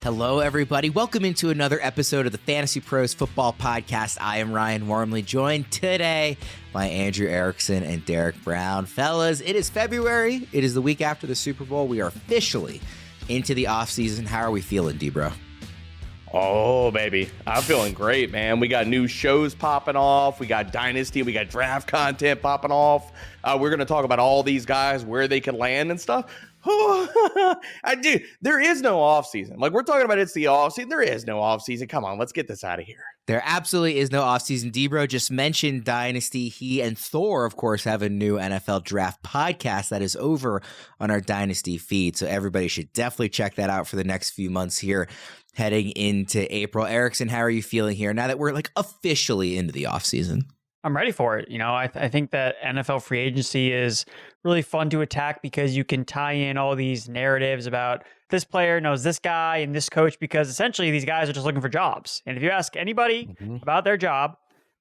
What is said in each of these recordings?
Hello, everybody. Welcome into another episode of the Fantasy Pros Football Podcast. I am Ryan Wormeli, joined today by Andrew Erickson and Derrick Brown. Fellas, it is February. It is the week after the Super Bowl. We are officially into the offseason. How are we feeling, D-Bro? Oh, baby. I'm feeling great, man. We got new shows popping off. We got Dynasty. We got draft content popping off. We're going to talk about all these guys, where they can land and stuff. Dude, there is no offseason. Like, we're talking about it's the offseason. There is no offseason. Come on, let's get this out of here. There absolutely is no offseason. D-Bro just mentioned Dynasty. He and Thor, of course, have a new NFL draft podcast that is over on our Dynasty feed. So everybody should definitely check that out for the next few months here heading into April. Erickson, how are you feeling here now that we're like officially into the offseason? I'm ready for it. You know, I think that NFL free agency is really fun to attack because you can tie in all these narratives about this player knows this guy and this coach, because essentially these guys are just looking for jobs. And if you ask anybody about their job,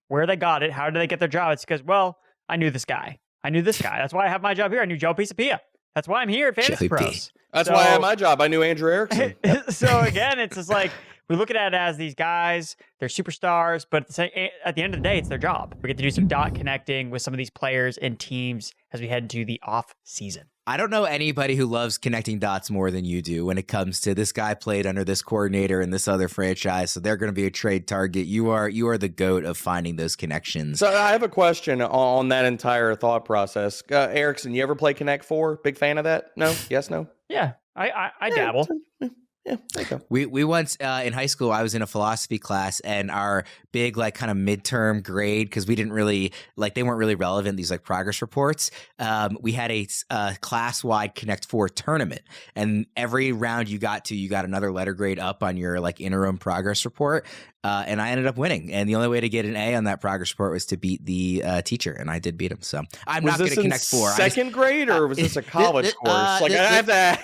where they got it, how did they get their job, it's because, well, I knew this guy. I knew this guy. That's why I have my job here. I knew Joe Pisapia. That's why I'm here at Fantasy Pros. That's why I have my job. I knew Andrew Erickson. So again, it's just like, we look at it as these guys, they're superstars, but at the end of the day, it's their job. We get to do some dot connecting with some of these players and teams as we head into the off season. I don't know anybody who loves connecting dots more than you do when it comes to this guy played under this coordinator and this other franchise, so they're going to be a trade target. You are the GOAT of finding those connections. So I have a question on that entire thought process. Erickson, you ever play Connect 4? Big fan of that? No? Yes, no? Yeah, I dabble. Yeah, okay. We once in high school, I was in a philosophy class, and our big like kind of midterm grade, because we didn't really they weren't really relevant, these like progress reports. We had a class-wide Connect 4 tournament, and every round you got another letter grade up on your like interim progress report. And I ended up winning. And the only way to get an A on that progress report was to beat the teacher. And I did beat him. So I'm not going to Connect 4. Second grade, or was this a college course? I have to.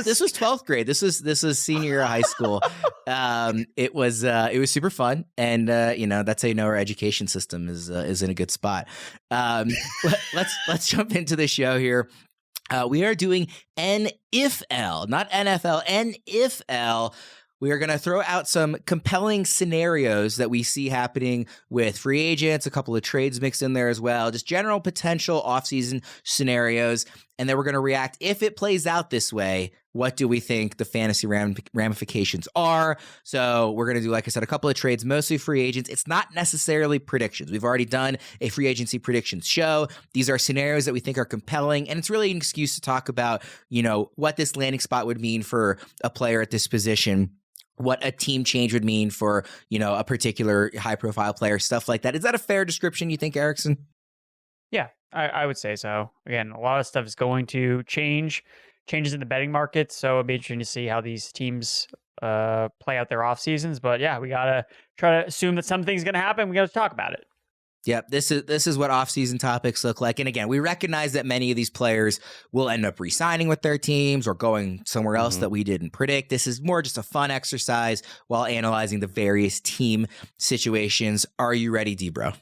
This was 12th grade. This was senior year of high school. It was super fun. And that's how you know our education system is in a good spot. Let's jump into the show here. We are doing NFL, not NFL, NFL. We are going to throw out some compelling scenarios that we see happening with free agents, a couple of trades mixed in there as well, just general potential offseason scenarios. And then we're going to react. If it plays out this way, what do we think the fantasy ramifications are? So we're going to do, like I said, a couple of trades, mostly free agents. It's not necessarily predictions. We've already done a free agency predictions show. These are scenarios that we think are compelling. And it's really an excuse to talk about, what this landing spot would mean for a player at this position, what a team change would mean for, a particular high-profile player, stuff like that. Is that a fair description, you think, Erickson? Yeah, I would say so. Again, a lot of stuff is going to changes in the betting market, so it'll be interesting to see how these teams play out their off seasons. But yeah, we got to try to assume that something's going to happen. We got to talk about it. Yep, this is what off-season topics look like. And again, we recognize that many of these players will end up re-signing with their teams or going somewhere else that we didn't predict. This is more just a fun exercise while analyzing the various team situations. Are you ready, D-Bro?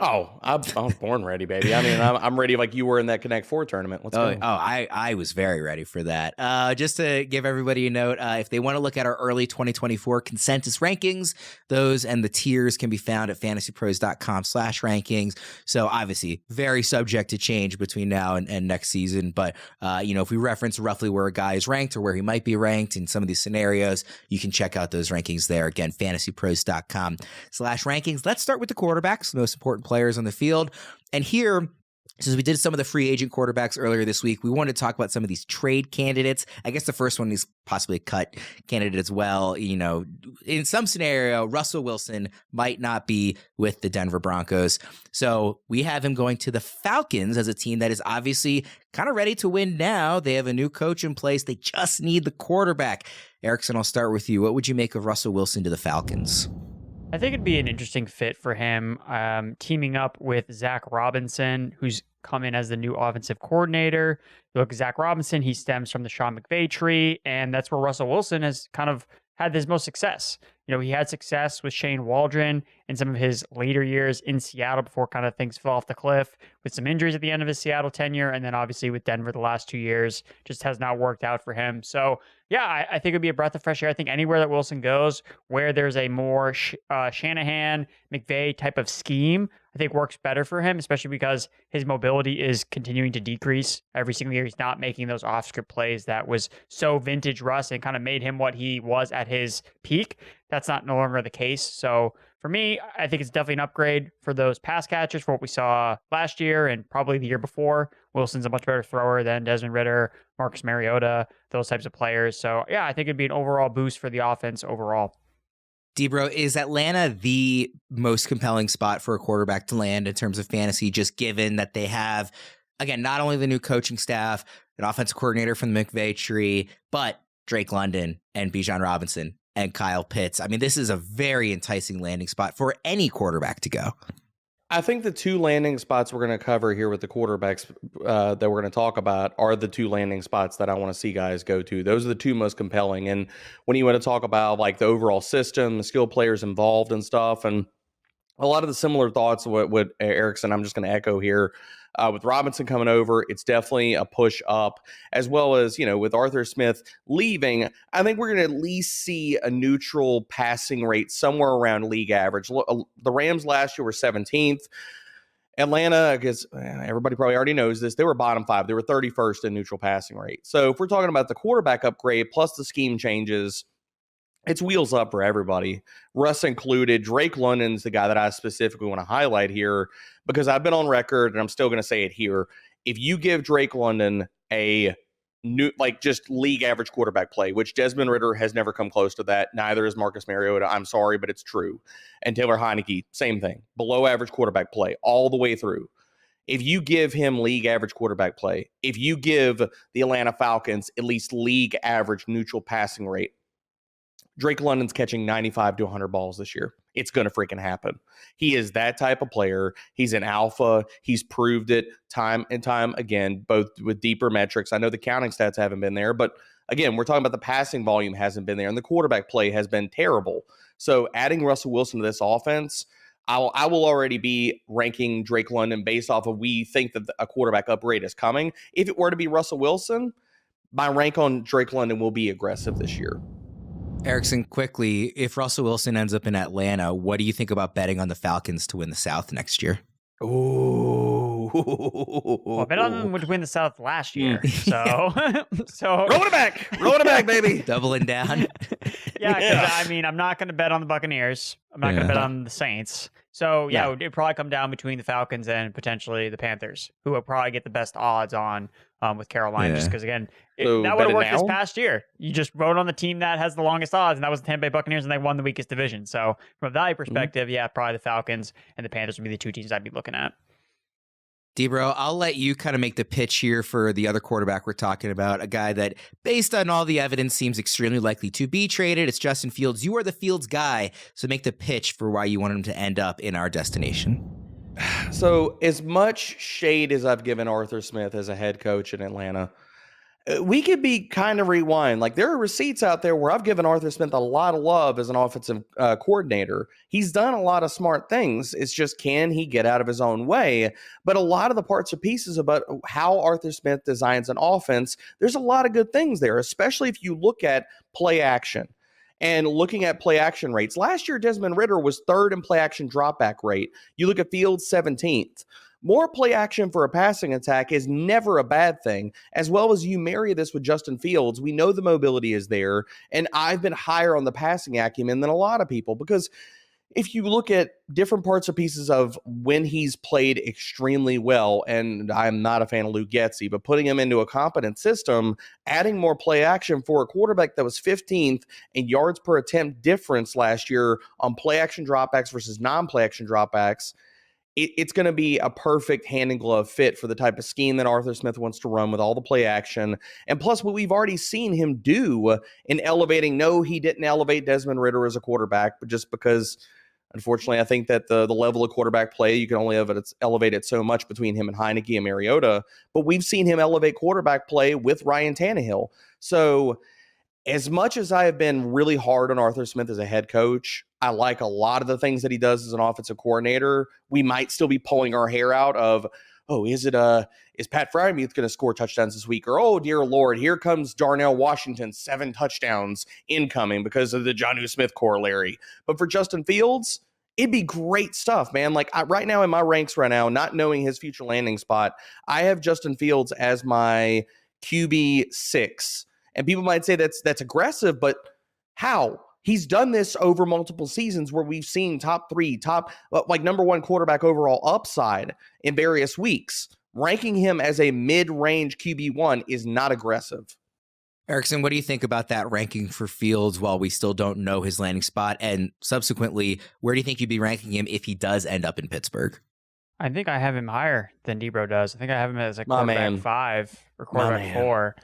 Oh, I'm born ready, baby. I mean, I'm ready like you were in that Connect 4 tournament. Let's go. I was very ready for that. Just to give everybody a note, if they want to look at our early 2024 consensus rankings, those and the tiers can be found at fantasypros.com/rankings. So obviously very subject to change between now and next season. But, if we reference roughly where a guy is ranked or where he might be ranked in some of these scenarios, you can check out those rankings there. Again, fantasypros.com/rankings. Let's start with the quarterbacks, the most important players on the field. And here, since we did some of the free agent quarterbacks earlier this week, we wanted to talk about some of these trade candidates. I guess the first one is possibly a cut candidate as well. In some scenario, Russell Wilson might not be with the Denver Broncos. So we have him going to the Falcons as a team that is obviously kind of ready to win now. They have a new coach in place. They just need the quarterback. Erickson, I'll start with you. What would you make of Russell Wilson to the Falcons? I think it'd be an interesting fit for him, teaming up with Zach Robinson, who's come in as the new offensive coordinator. Look, Zach Robinson, he stems from the Sean McVay tree, and that's where Russell Wilson has kind of had his most success. He had success with Shane Waldron in some of his later years in Seattle before kind of things fell off the cliff with some injuries at the end of his Seattle tenure. And then obviously with Denver the last 2 years just has not worked out for him. So yeah, I think it'd be a breath of fresh air. I think anywhere that Wilson goes where there's a more Shanahan, McVay type of scheme, I think works better for him, especially because his mobility is continuing to decrease every single year. He's not making those off-script plays that was so vintage Russ and kind of made him what he was at his peak. That's not no longer the case. So for me, I think it's definitely an upgrade for those pass catchers for what we saw last year and probably the year before. Wilson's a much better thrower than Desmond Ridder, Marcus Mariota, those types of players. So yeah, I think it'd be an overall boost for the offense overall. Debro, is Atlanta the most compelling spot for a quarterback to land in terms of fantasy, just given that they have, again, not only the new coaching staff, an offensive coordinator from the McVay tree, but Drake London and Bijan Robinson and Kyle Pitts? I mean, this is a very enticing landing spot for any quarterback to go. I think the two landing spots we're going to cover here with the quarterbacks that we're going to talk about are the two landing spots that I want to see guys go to. Those are the two most compelling. And when you want to talk about like the overall system, the skill players involved and stuff, and a lot of the similar thoughts with Erickson, I'm just going to echo here. With Robinson coming over, it's definitely a push up, as well as, with Arthur Smith leaving, I think we're going to at least see a neutral passing rate somewhere around league average. The Rams last year were 17th. Atlanta, I guess everybody probably already knows this, they were bottom 5. They were 31st in neutral passing rate. So if we're talking about the quarterback upgrade plus the scheme changes, it's wheels up for everybody, Russ included. Drake London's the guy that I specifically want to highlight here because I've been on record and I'm still going to say it here. If you give Drake London a new, just league average quarterback play, which Desmond Ridder has never come close to that. Neither is Marcus Mariota. I'm sorry, but it's true. And Taylor Heineke, same thing. Below average quarterback play all the way through. If you give him league average quarterback play, if you give the Atlanta Falcons at least league average neutral passing rate, Drake London's catching 95 to 100 balls this year. It's going to freaking happen. He is that type of player. He's an alpha. He's proved it time and time again, both with deeper metrics. I know the counting stats haven't been there, but again, we're talking about the passing volume hasn't been there, and the quarterback play has been terrible. So adding Russell Wilson to this offense, I will already be ranking Drake London based off of we think that a quarterback upgrade is coming. If it were to be Russell Wilson, my rank on Drake London will be aggressive this year. Erickson, quickly, if Russell Wilson ends up in Atlanta, what do you think about betting on the Falcons to win the South next year? Ooh. Well, I bet on them to win the South last year. So rolling it back, baby. Doubling down. Yeah. I'm not going to bet on the Buccaneers. I'm not going to bet on the Saints. So it'd probably come down between the Falcons and potentially the Panthers, who will probably get the best odds on with Carolina. Just because, again, that would have worked this past year. You just wrote on the team that has the longest odds, and that was the Tampa Bay Buccaneers, and they won the weakest division. So from a value perspective, probably the Falcons and the Panthers would be the two teams I'd be looking at. Debro, I'll let you kind of make the pitch here for the other quarterback we're talking about, a guy that, based on all the evidence, seems extremely likely to be traded. It's Justin Fields. You are the Fields guy, so make the pitch for why you want him to end up in our destination. So as much shade as I've given Arthur Smith as a head coach in Atlanta, we could be kind of rewind. Like, there are receipts out there where I've given Arthur Smith a lot of love as an offensive coordinator. He's done a lot of smart things. It's just, can he get out of his own way? But a lot of the parts or pieces about how Arthur Smith designs an offense, there's a lot of good things there, especially if you look at play action. And looking at play action rates, last year Desmond Ridder was 3rd in play action dropback rate. You look at Fields, 17th. More play action for a passing attack is never a bad thing. As well as you marry this with Justin Fields, we know the mobility is there, and I've been higher on the passing acumen than a lot of people, because if you look at different parts or pieces of when he's played extremely well, and I'm not a fan of Luke Getsy, but putting him into a competent system, adding more play action for a quarterback that was 15th in yards per attempt difference last year on play action dropbacks versus non-play action dropbacks, it's going to be a perfect hand and glove fit for the type of scheme that Arthur Smith wants to run with all the play action. And plus what we've already seen him do in elevating, no, he didn't elevate Desmond Ridder as a quarterback, but just because, unfortunately, I think that the level of quarterback play, you can only elevate it so much between him and Heineke and Mariota. But we've seen him elevate quarterback play with Ryan Tannehill. So as much as I have been really hard on Arthur Smith as a head coach, I like a lot of the things that he does as an offensive coordinator. We might still be pulling our hair out of, oh, is Pat Fryermuth going to score touchdowns this week? Or, oh, dear Lord, here comes Darnell Washington, 7 touchdowns incoming because of the Jonnu Smith corollary. But for Justin Fields, it'd be great stuff, man. Like right now in my ranks right now, not knowing his future landing spot, I have Justin Fields as my QB 6. And people might say that's aggressive, but how? He's done this over multiple seasons where we've seen top 3, like number 1 quarterback overall upside in various weeks. Ranking him as a mid-range QB1 is not aggressive. Erickson, what do you think about that ranking for Fields while we still don't know his landing spot? And subsequently, where do you think you'd be ranking him if he does end up in Pittsburgh? I think I have him higher than Debro does. I think I have him as a quarterback 5 or quarterback 4.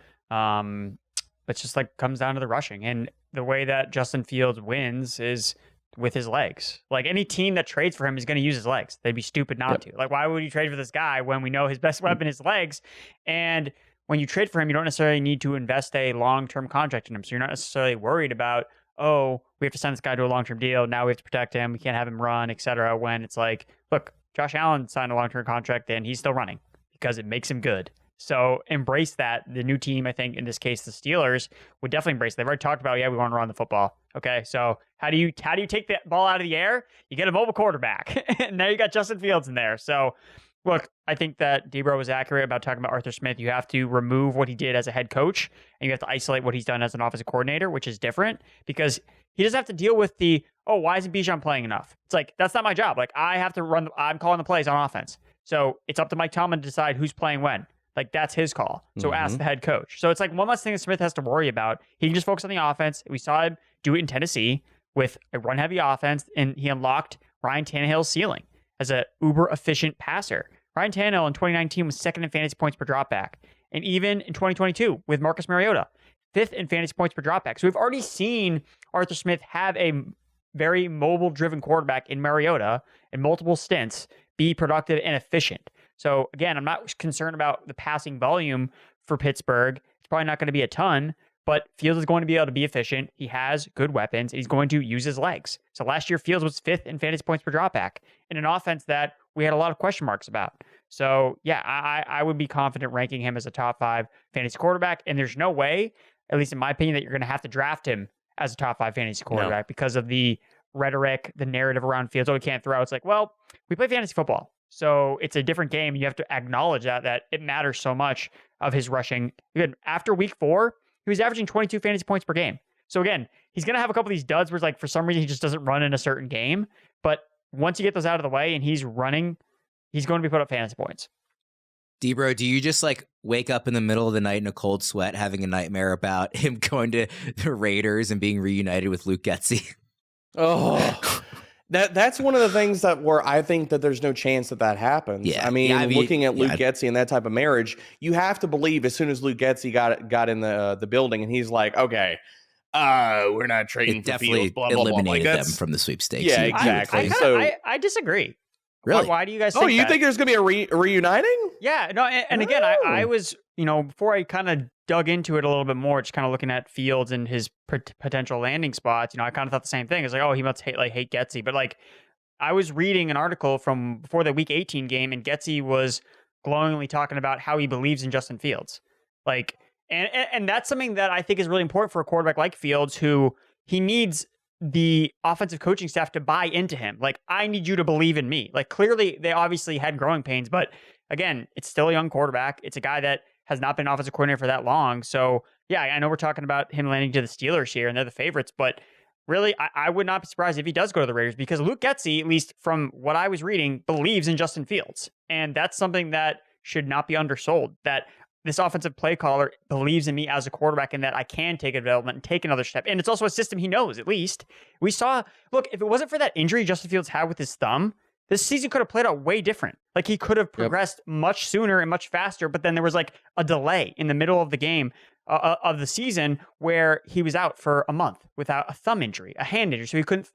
It's just like comes down to the rushing. And the way that Justin Fields wins is with his legs. Like any team that trades for him is going to use his legs. They'd be stupid not to. Like, why would you trade for this guy when we know his best weapon is legs? And when you trade for him, you don't necessarily need to invest a long-term contract in him. So you're not necessarily worried about, oh, we have to send this guy to a long-term deal. Now we have to protect him. We can't have him run, et cetera. When it's like, look, Josh Allen signed a long-term contract and he's still running because it makes him good. So embrace that. The new team, I think, in this case, the Steelers, would definitely embrace it. They've already talked about, we want to run the football. Okay, so how do you take that ball out of the air? You get a mobile quarterback. And now you got Justin Fields in there. So, look, I think that Debro was accurate about talking about Arthur Smith. You have to remove what he did as a head coach, and you have to isolate what he's done as an offensive coordinator, which is different because he doesn't have to deal with why isn't Bijan playing enough? It's like, that's not my job. Like, I have to I'm calling the plays on offense. So it's up to Mike Tomlin to decide who's playing when. Like, that's his call. So ask the head coach. So it's like one less thing that Smith has to worry about. He can just focus on the offense. We saw him do it in Tennessee with a run-heavy offense, and he unlocked Ryan Tannehill's ceiling as a uber-efficient passer. Ryan Tannehill in 2019 was 2nd in fantasy points per dropback. And even in 2022 with Marcus Mariota, 5th in fantasy points per dropback. So we've already seen Arthur Smith have a very mobile-driven quarterback in Mariota in multiple stints be productive and efficient. So again, I'm not concerned about the passing volume for Pittsburgh. It's probably not going to be a ton, but Fields is going to be able to be efficient. He has good weapons. And he's going to use his legs. So last year, Fields was 5th in fantasy points per dropback in an offense that we had a lot of question marks about. So yeah, I would be confident ranking him as a top 5 fantasy quarterback. And there's no way, at least in my opinion, that you're going to have to draft him as a top 5 fantasy quarterback because of the rhetoric, the narrative around Fields. Oh, we can't throw. It's like, well, we play fantasy football. So it's a different game. You have to acknowledge that it matters so much of his rushing. Again, after week 4, he was averaging 22 fantasy points per game. So again, he's going to have a couple of these duds where it's like, for some reason, he just doesn't run in a certain game. But once you get those out of the way and he's running, he's going to be put up fantasy points. Debro, do you just like wake up in the middle of the night in a cold sweat, having a nightmare about him going to the Raiders and being reunited with Luke Getsy? Oh, that's one of the things that where I think that there's no chance that happens. Yeah. I mean, looking at Luke Getsy and that type of marriage, you have to believe as soon as Luke Getsy got in the building and he's like, okay, we're not trading for definitely Fields, blah, blah, eliminated blah. them from the sweepstakes. Yeah, exactly. I disagree. Really? Why do you guys think you think there's going to be a reuniting? Yeah. No, and again, I was, before I kind of dug into it a little bit more, just kind of looking at Fields and his potential landing spots, I kind of thought the same thing. It's like, oh, he must hate Getsy. But like, I was reading an article from before the Week 18 game, and Getsy was glowingly talking about how he believes in Justin Fields. Like, and that's something that I think is really important for a quarterback like Fields, who he needs the offensive coaching staff to buy into him. Like, I need you to believe in me. Like, clearly they obviously had growing pains, but again, it's still a young quarterback. It's a guy that has not been offensive coordinator for that long. So yeah, I know we're talking about him landing to the Steelers here and they're the favorites, but really, I would not be surprised if he does go to the Raiders because Luke Getsy, at least from what I was reading, believes in Justin Fields. And that's something that should not be undersold, that this offensive play caller believes in me as a quarterback and that I can take a development and take another step. And it's also a system he knows, at least. We saw, look, if it wasn't for that injury Justin Fields had with his thumb, this season could have played out way different. Like, he could have progressed much sooner and much faster, but then there was like a delay in the middle of the game of the season where he was out for a month without a thumb injury, a hand injury. So he couldn't,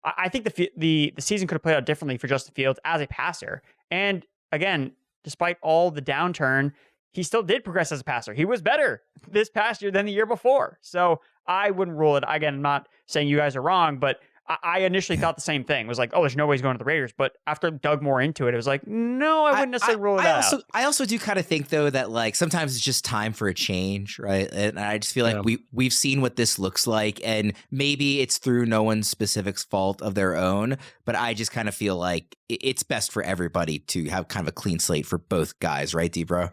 I think the season could have played out differently for Justin Fields as a passer. And again, despite all the downturn, he still did progress as a passer. He was better this past year than the year before. So I wouldn't rule it. Again, I'm not saying you guys are wrong, but I initially thought the same thing. It was like, oh, there's no way he's going to the Raiders. But after I dug more into it, it was like, no, I wouldn't necessarily rule it out. I also do kind of think, though, that like sometimes it's just time for a change, right? And I just feel like we've seen what this looks like, and maybe it's through no one's specific fault of their own. But I just kind of feel like it's best for everybody to have kind of a clean slate for both guys, right, D-Bro?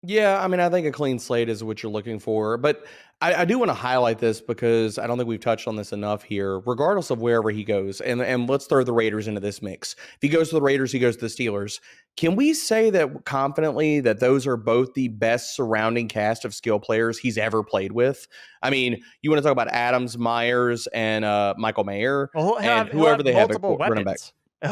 Yeah, I mean, I think a clean slate is what you're looking for. But I do want to highlight this because I don't think we've touched on this enough here, regardless of wherever he goes. And let's throw the Raiders into this mix. If he goes to the Raiders, he goes to the Steelers. Can we say that confidently that those are both the best surrounding cast of skill players he's ever played with? I mean, you want to talk about Adams, Myers, and Michael Mayer, and whoever they have at running back.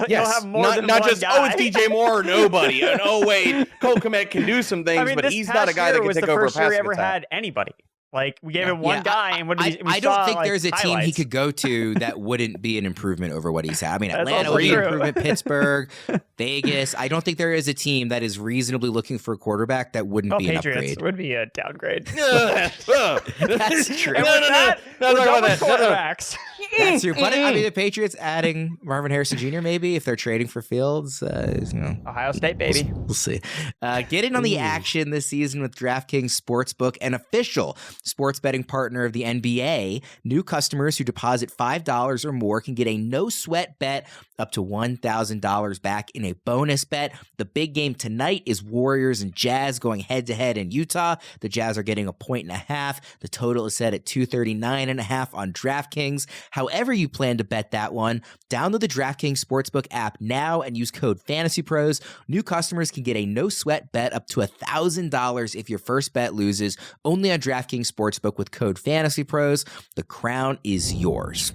Yes, not just guy. It's DJ Moore or nobody. And wait, Cole Kmet can do some things, but he's not a guy that can take over a passing attack. He ever had anybody. Like, we gave him one guy, and I don't think there's a team he could go to that wouldn't be an improvement over what he's had. I mean, Atlanta would be an improvement, Pittsburgh, Vegas. I don't think there is a team that is reasonably looking for a quarterback that wouldn't be Patriots an upgrade. Would be a downgrade. That's true. No, quarterbacks. That's true. But I mean, the Patriots adding Marvin Harrison Jr. maybe if they're trading for Fields. Ohio State, baby. We'll see. Get in on the action this season with DraftKings Sportsbook, an official sports betting partner of the NBA. New customers who deposit $5 or more can get a no-sweat bet up to $1,000 back in a bonus bet. The big game tonight is Warriors and Jazz going head-to-head in Utah. The Jazz are getting 1.5. The total is set at 239.5 on DraftKings. However you plan to bet that one, download the DraftKings Sportsbook app now and use code FantasyPros. New customers can get a no-sweat bet up to $1,000 if your first bet loses, only on DraftKings Sportsbook with code FantasyPros. The crown is yours.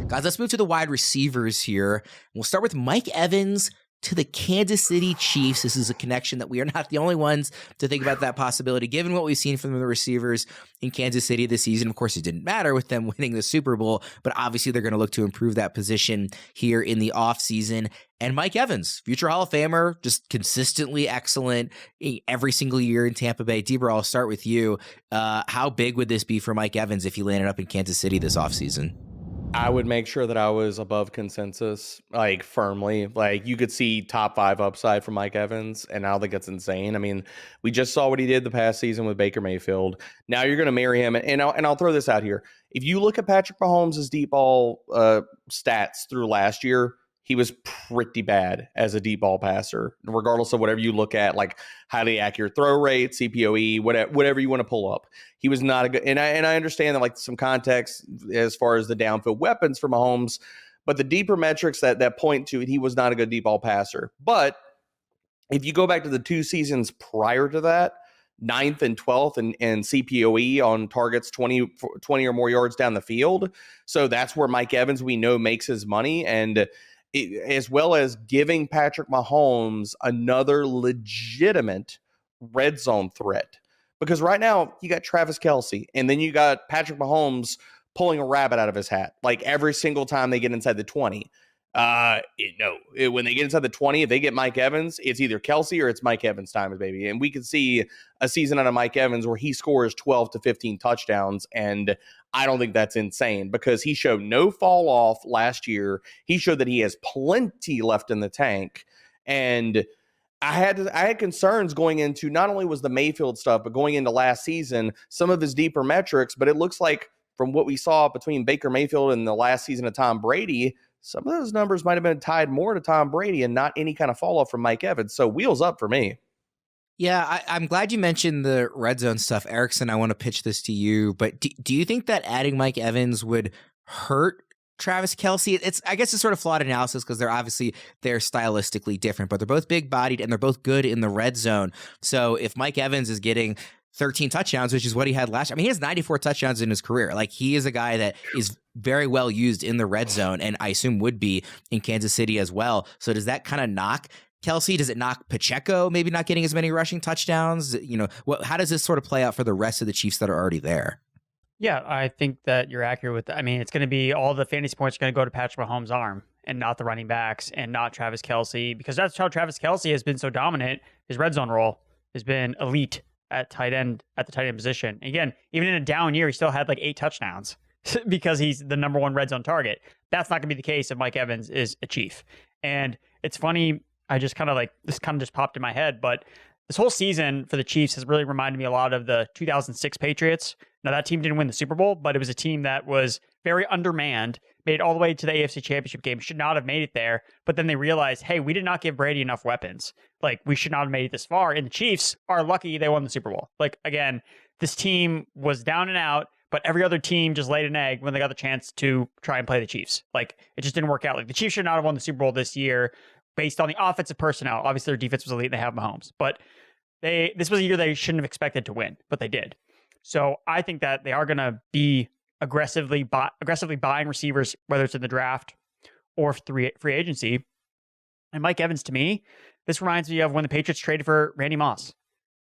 Guys, let's move to the wide receivers here. We'll start with Mike Evans to the Kansas City Chiefs. This is a connection that we are not the only ones to think about that possibility, given what we've seen from the receivers in Kansas City this season. Of course, it didn't matter with them winning the Super Bowl, but obviously they're going to look to improve that position here in the offseason. And Mike Evans, future Hall of Famer, just consistently excellent every single year in Tampa Bay. D-Bro, I'll start with you. How big would this be for Mike Evans if he landed up in Kansas City this offseason? I would make sure that I was above consensus, like firmly. Like you could see top 5 upside from Mike Evans, and I don't think that's insane. I mean, we just saw what he did the past season with Baker Mayfield. Now you're going to marry him, and I'll throw this out here. If you look at Patrick Mahomes' deep ball stats through last year, he was pretty bad as a deep ball passer, regardless of whatever you look at, like highly accurate throw rate, CPOE, whatever you want to pull up. He was not a good, and I understand that like some context as far as the downfield weapons for Mahomes, but the deeper metrics that point to it, he was not a good deep ball passer. But if you go back to the 2 seasons prior to that, 9th and 12th and CPOE on targets 20 or more yards down the field. So that's where Mike Evans, we know, makes his money. And as well as giving Patrick Mahomes another legitimate red zone threat. Because right now you got Travis Kelce and then you got Patrick Mahomes pulling a rabbit out of his hat. Like every single time they get inside the 20. When they get inside the 20, if they get Mike Evans, it's either Kelce or it's Mike Evans time, baby. And we could see a season out of Mike Evans where he scores 12 to 15 touchdowns. And I don't think that's insane because he showed no fall off last year. He showed that he has plenty left in the tank. And I had concerns going into not only was the Mayfield stuff, but going into last season, some of his deeper metrics. But it looks like from what we saw between Baker Mayfield and the last season of Tom Brady, some of those numbers might have been tied more to Tom Brady and not any kind of fall off from Mike Evans. So wheels up for me. Yeah, I'm glad you mentioned the red zone stuff. Erickson, I want to pitch this to you, but do you think that adding Mike Evans would hurt Travis Kelce? I guess it's sort of flawed analysis because they're stylistically different, but they're both big bodied and they're both good in the red zone. So if Mike Evans is getting 13 touchdowns, which is what he had last year. I mean, he has 94 touchdowns in his career. Like he is a guy that is very well used in the red zone and I assume would be in Kansas City as well. So does that kind of knock Kelce? Does it knock Pacheco maybe not getting as many rushing touchdowns? How does this sort of play out for the rest of the Chiefs that are already there? Yeah, I think that you're accurate with that. I mean, it's going to be all the fantasy points are going to go to Patrick Mahomes' arm and not the running backs and not Travis Kelce, because that's how Travis Kelce has been so dominant, his red zone role. has been elite at the tight end position. Again, even in a down year, he still had like 8 touchdowns because he's the number 1 red zone target. That's not going to be the case if Mike Evans is a Chief. And it's funny, this kind of just popped in my head, but this whole season for the Chiefs has really reminded me a lot of the 2006 Patriots. Now, that team didn't win the Super Bowl, but it was a team that was very undermanned, made it all the way to the AFC Championship game, should not have made it there. But then they realized, hey, we did not give Brady enough weapons. Like, we should not have made it this far. And the Chiefs are lucky they won the Super Bowl. Like, again, this team was down and out, but every other team just laid an egg when they got the chance to try and play the Chiefs. Like, it just didn't work out. Like, the Chiefs should not have won the Super Bowl this year based on the offensive personnel. Obviously, their defense was elite. They have Mahomes. But this was a year they shouldn't have expected to win, but they did. So I think that they are going to be aggressively buying receivers, whether it's in the draft or free agency. And Mike Evans, to me, this reminds me of when the Patriots traded for Randy Moss.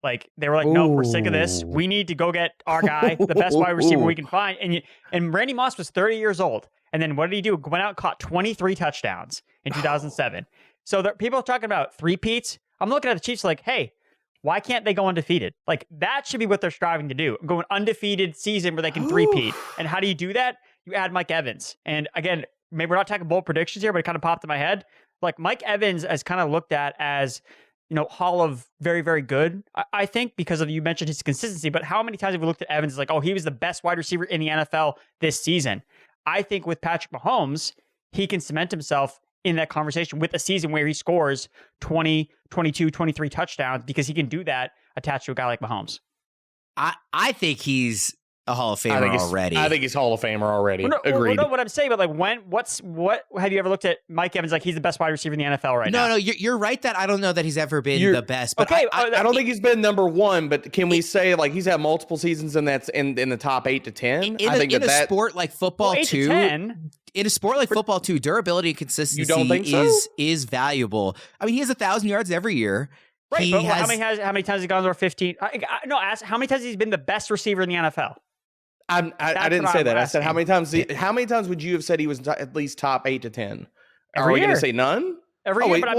Like, they were like, nope, we're sick of this. We need to go get our guy, the best wide receiver we can find. And Randy Moss was 30 years old. And then what did he do? Went out and caught 23 touchdowns in 2007. So people are talking about three-peats. I'm looking at the Chiefs like, hey, why can't they go undefeated? Like, that should be what they're striving to do. Go an undefeated season where they can three-peat. And how do you do that? You add Mike Evans. And again, maybe we're not talking bold predictions here, but it kind of popped in my head. Like, Mike Evans is kind of looked at as, Hall of very, very good, I think, because you mentioned his consistency. But how many times have we looked at Evans as like, oh, he was the best wide receiver in the NFL this season? I think with Patrick Mahomes, he can cement himself in that conversation with a season where he scores 20, 22, 23 touchdowns, because he can do that attached to a guy like Mahomes. I think he's a Hall of Famer already. I think he's Hall of Famer already. Agreed. No, what I'm saying, but like, what have you ever looked at Mike Evans like he's the best wide receiver in the NFL right now? No, you're right that I don't know that he's ever been the best. But okay, I don't think he's been number 1. But can we say like he's had multiple seasons and that's in the top 8 to 10? I think in a sport like football too. 10? In a sport like football too, durability and consistency is valuable. I mean, he has 1,000 yards every year. Right, but how many times has he gone over 15? Ask how many times he's been the best receiver in the NFL. I didn't say that. I said how many times would you have said he was at least top 8 to 10? Are we going to say none? Every year. I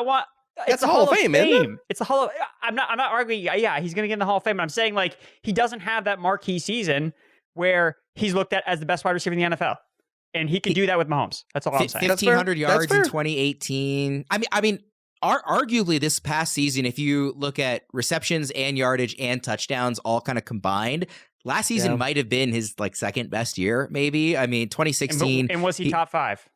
want. It's a Hall of Fame, isn't it? It's a Hall of. I'm not arguing. Yeah, he's going to get in the Hall of Fame. But I'm saying like he doesn't have that marquee season where he's looked at as the best wide receiver in the NFL, and he can do that with Mahomes. That's all I'm saying. 1,500 yards in 2018. I mean. Arguably, this past season, if you look at receptions and yardage and touchdowns all kind of combined, last season might have been his like second best year, maybe. I mean, 2016. And was he top 5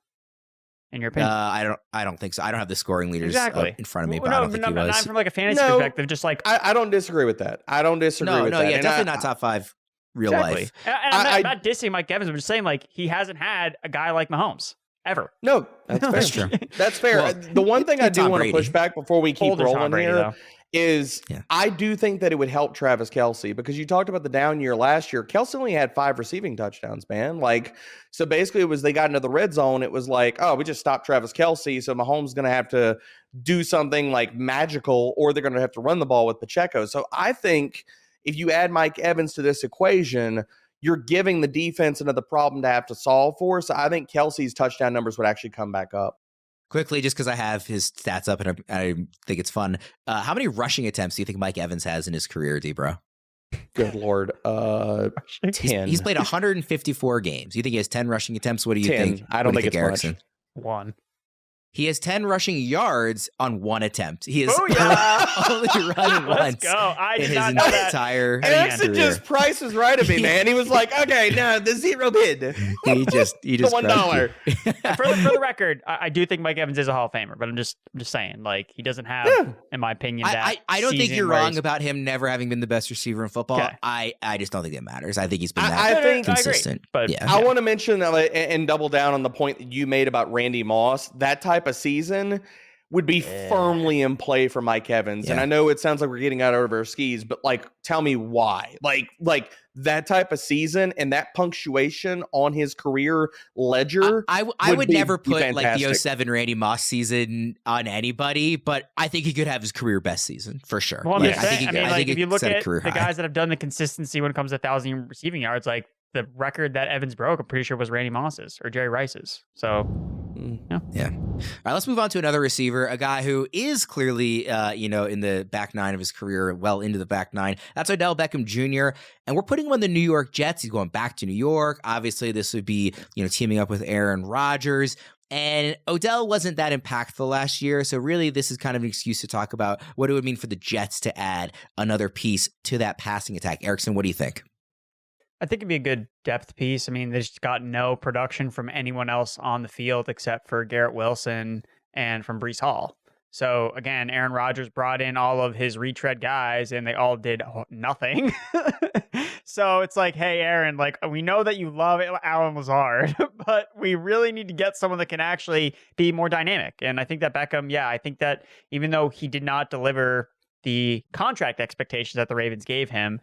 in your opinion? I don't think so. I don't have the scoring leaders in front of me, but I don't think he was. Not from like a fantasy perspective, just like I don't disagree with that. I don't disagree with that. Yeah, definitely not top 5 real life. And I'm not dissing Mike Evans. I'm just saying like he hasn't had a guy like Mahomes. Ever. No, that's true. That's fair. Well, the one thing I do want to push back before we keep rolling here is I do think that it would help Travis Kelce, because you talked about the down year last year. Kelce only had 5 receiving touchdowns, man. Like, so basically it was they got into the red zone. It was like, oh, we just stopped Travis Kelce, so Mahomes going to have to do something like magical, or they're going to have to run the ball with Pacheco. So I think if you add Mike Evans to this equation, you're giving the defense another problem to have to solve for. So I think Kelce's touchdown numbers would actually come back up. Quickly, just because I have his stats up and I think it's fun. How many rushing attempts do you think Mike Evans has in his career, D-Bro? Good Lord. 10. He's played 154 games. You think he has 10 rushing attempts? What do you think? I don't think it's Erickson? much. 1. He has 10 rushing yards on 1 attempt. He is only running once in his entire Erickson just prices right at me, man. He was like, okay, no, the 0 bid. He just the $1. For the record, I do think Mike Evans is a Hall of Famer, but I'm just saying, like, he doesn't have, in my opinion, that I don't think you're wrong about him never having been the best receiver in football. Okay. I just don't think it matters. I think he's been consistent. But I want to mention and double down on the point that you made about Randy Moss. That type of season would be firmly in play for Mike Evans. And I know it sounds like we're getting out of our skis, but like, tell me why. Like that type of season and that punctuation on his career ledger. I would never put like the 07 Randy Moss season on anybody, but I think he could have his career best season for sure. Well, I think if you look at the guys that have done the consistency when it comes to 1,000 receiving yards, like the record that Evans broke, I'm pretty sure was Randy Moss's or Jerry Rice's. So Yeah. All right, let's move on to another receiver, a guy who is clearly, in the back nine of his career, well into the back nine. That's Odell Beckham Jr., and we're putting him on the New York Jets. He's going back to New York. Obviously, this would be, teaming up with Aaron Rodgers. And Odell wasn't that impactful last year, so really this is kind of an excuse to talk about what it would mean for the Jets to add another piece to that passing attack. Erickson, what do you think? I think it'd be a good depth piece. I mean, they just got no production from anyone else on the field except for Garrett Wilson and from Breece Hall. So again, Aaron Rodgers brought in all of his retread guys and they all did nothing. So it's like, hey, Aaron, like we know that you love Allen Lazard, but we really need to get someone that can actually be more dynamic. And I think that Beckham, I think that even though he did not deliver the contract expectations that the Ravens gave him,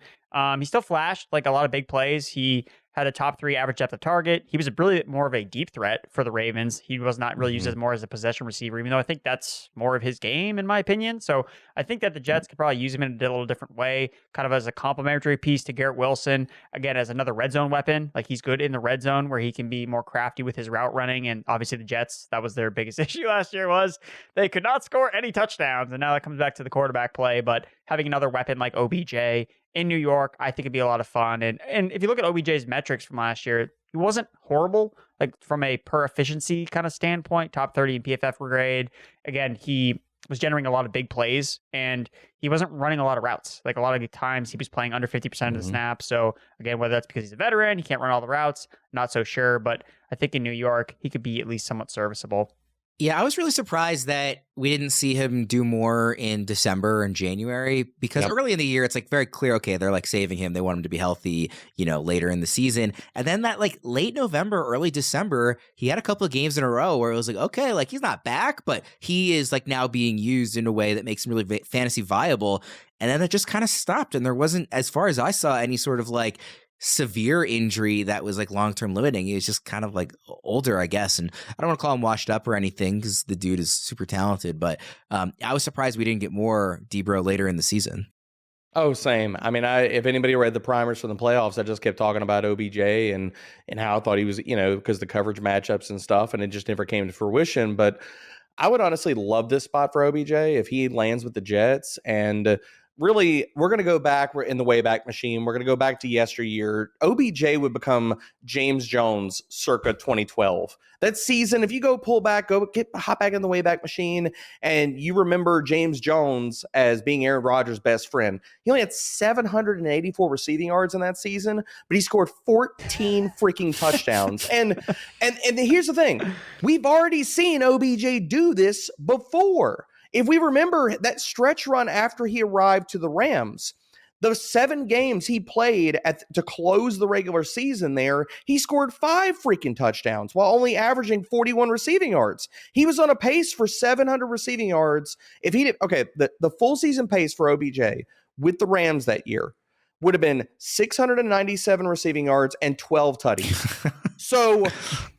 he still flashed like a lot of big plays. He had a top 3 average depth of target. He was really more of a deep threat for the Ravens. He was not really used as more as a possession receiver, even though I think that's more of his game in my opinion. So I think that the Jets could probably use him in a little different way, kind of as a complementary piece to Garrett Wilson. Again, as another red zone weapon. Like he's good in the red zone where he can be more crafty with his route running. And obviously the Jets, that was their biggest issue last year, was they could not score any touchdowns. And now that comes back to the quarterback play. But having another weapon like OBJ in New York, I think it'd be a lot of fun. And if you look at OBJ's metrics from last year, he wasn't horrible, like from a per efficiency kind of standpoint, top 30 in PFF grade. Again, he was generating a lot of big plays and he wasn't running a lot of routes. Like a lot of the times he was playing under 50% of the snaps. So again, whether that's because he's a veteran, he can't run all the routes, not so sure. But I think in New York, he could be at least somewhat serviceable. Yeah, I was really surprised that we didn't see him do more in December and January because early in the year, it's like very clear, okay, they're like saving him. They want him to be healthy, later in the season. And then that like late November, early December, he had a couple of games in a row where it was like, okay, like he's not back, but he is like now being used in a way that makes him really fantasy viable. And then it just kind of stopped. And there wasn't, as far as I saw, any sort of like severe injury that was like long-term limiting. He was just kind of like older, I guess. And I don't want to call him washed up or anything because the dude is super talented, but I was surprised we didn't get more Debro later in the season. Oh, same. I mean, if anybody read the primers from the playoffs, I just kept talking about OBJ and how I thought he was, because the coverage matchups and stuff, and it just never came to fruition. But I would honestly love this spot for OBJ if he lands with the Jets. And really, we're going to go back. We're in the Wayback Machine. We're going to go back to yesteryear. OBJ would become James Jones circa 2012. That season, if you go pull back, hop back in the Wayback Machine, and you remember James Jones as being Aaron Rodgers' best friend. He only had 784 receiving yards in that season, but he scored 14 freaking touchdowns. And here's the thing. We've already seen OBJ do this before. If we remember that stretch run after he arrived to the Rams, those 7 games he played to close the regular season there, he scored 5 freaking touchdowns while only averaging 41 receiving yards. He was on a pace for 700 receiving yards. If he did, the full season pace for OBJ with the Rams that year would have been 697 receiving yards and 12 tutties. So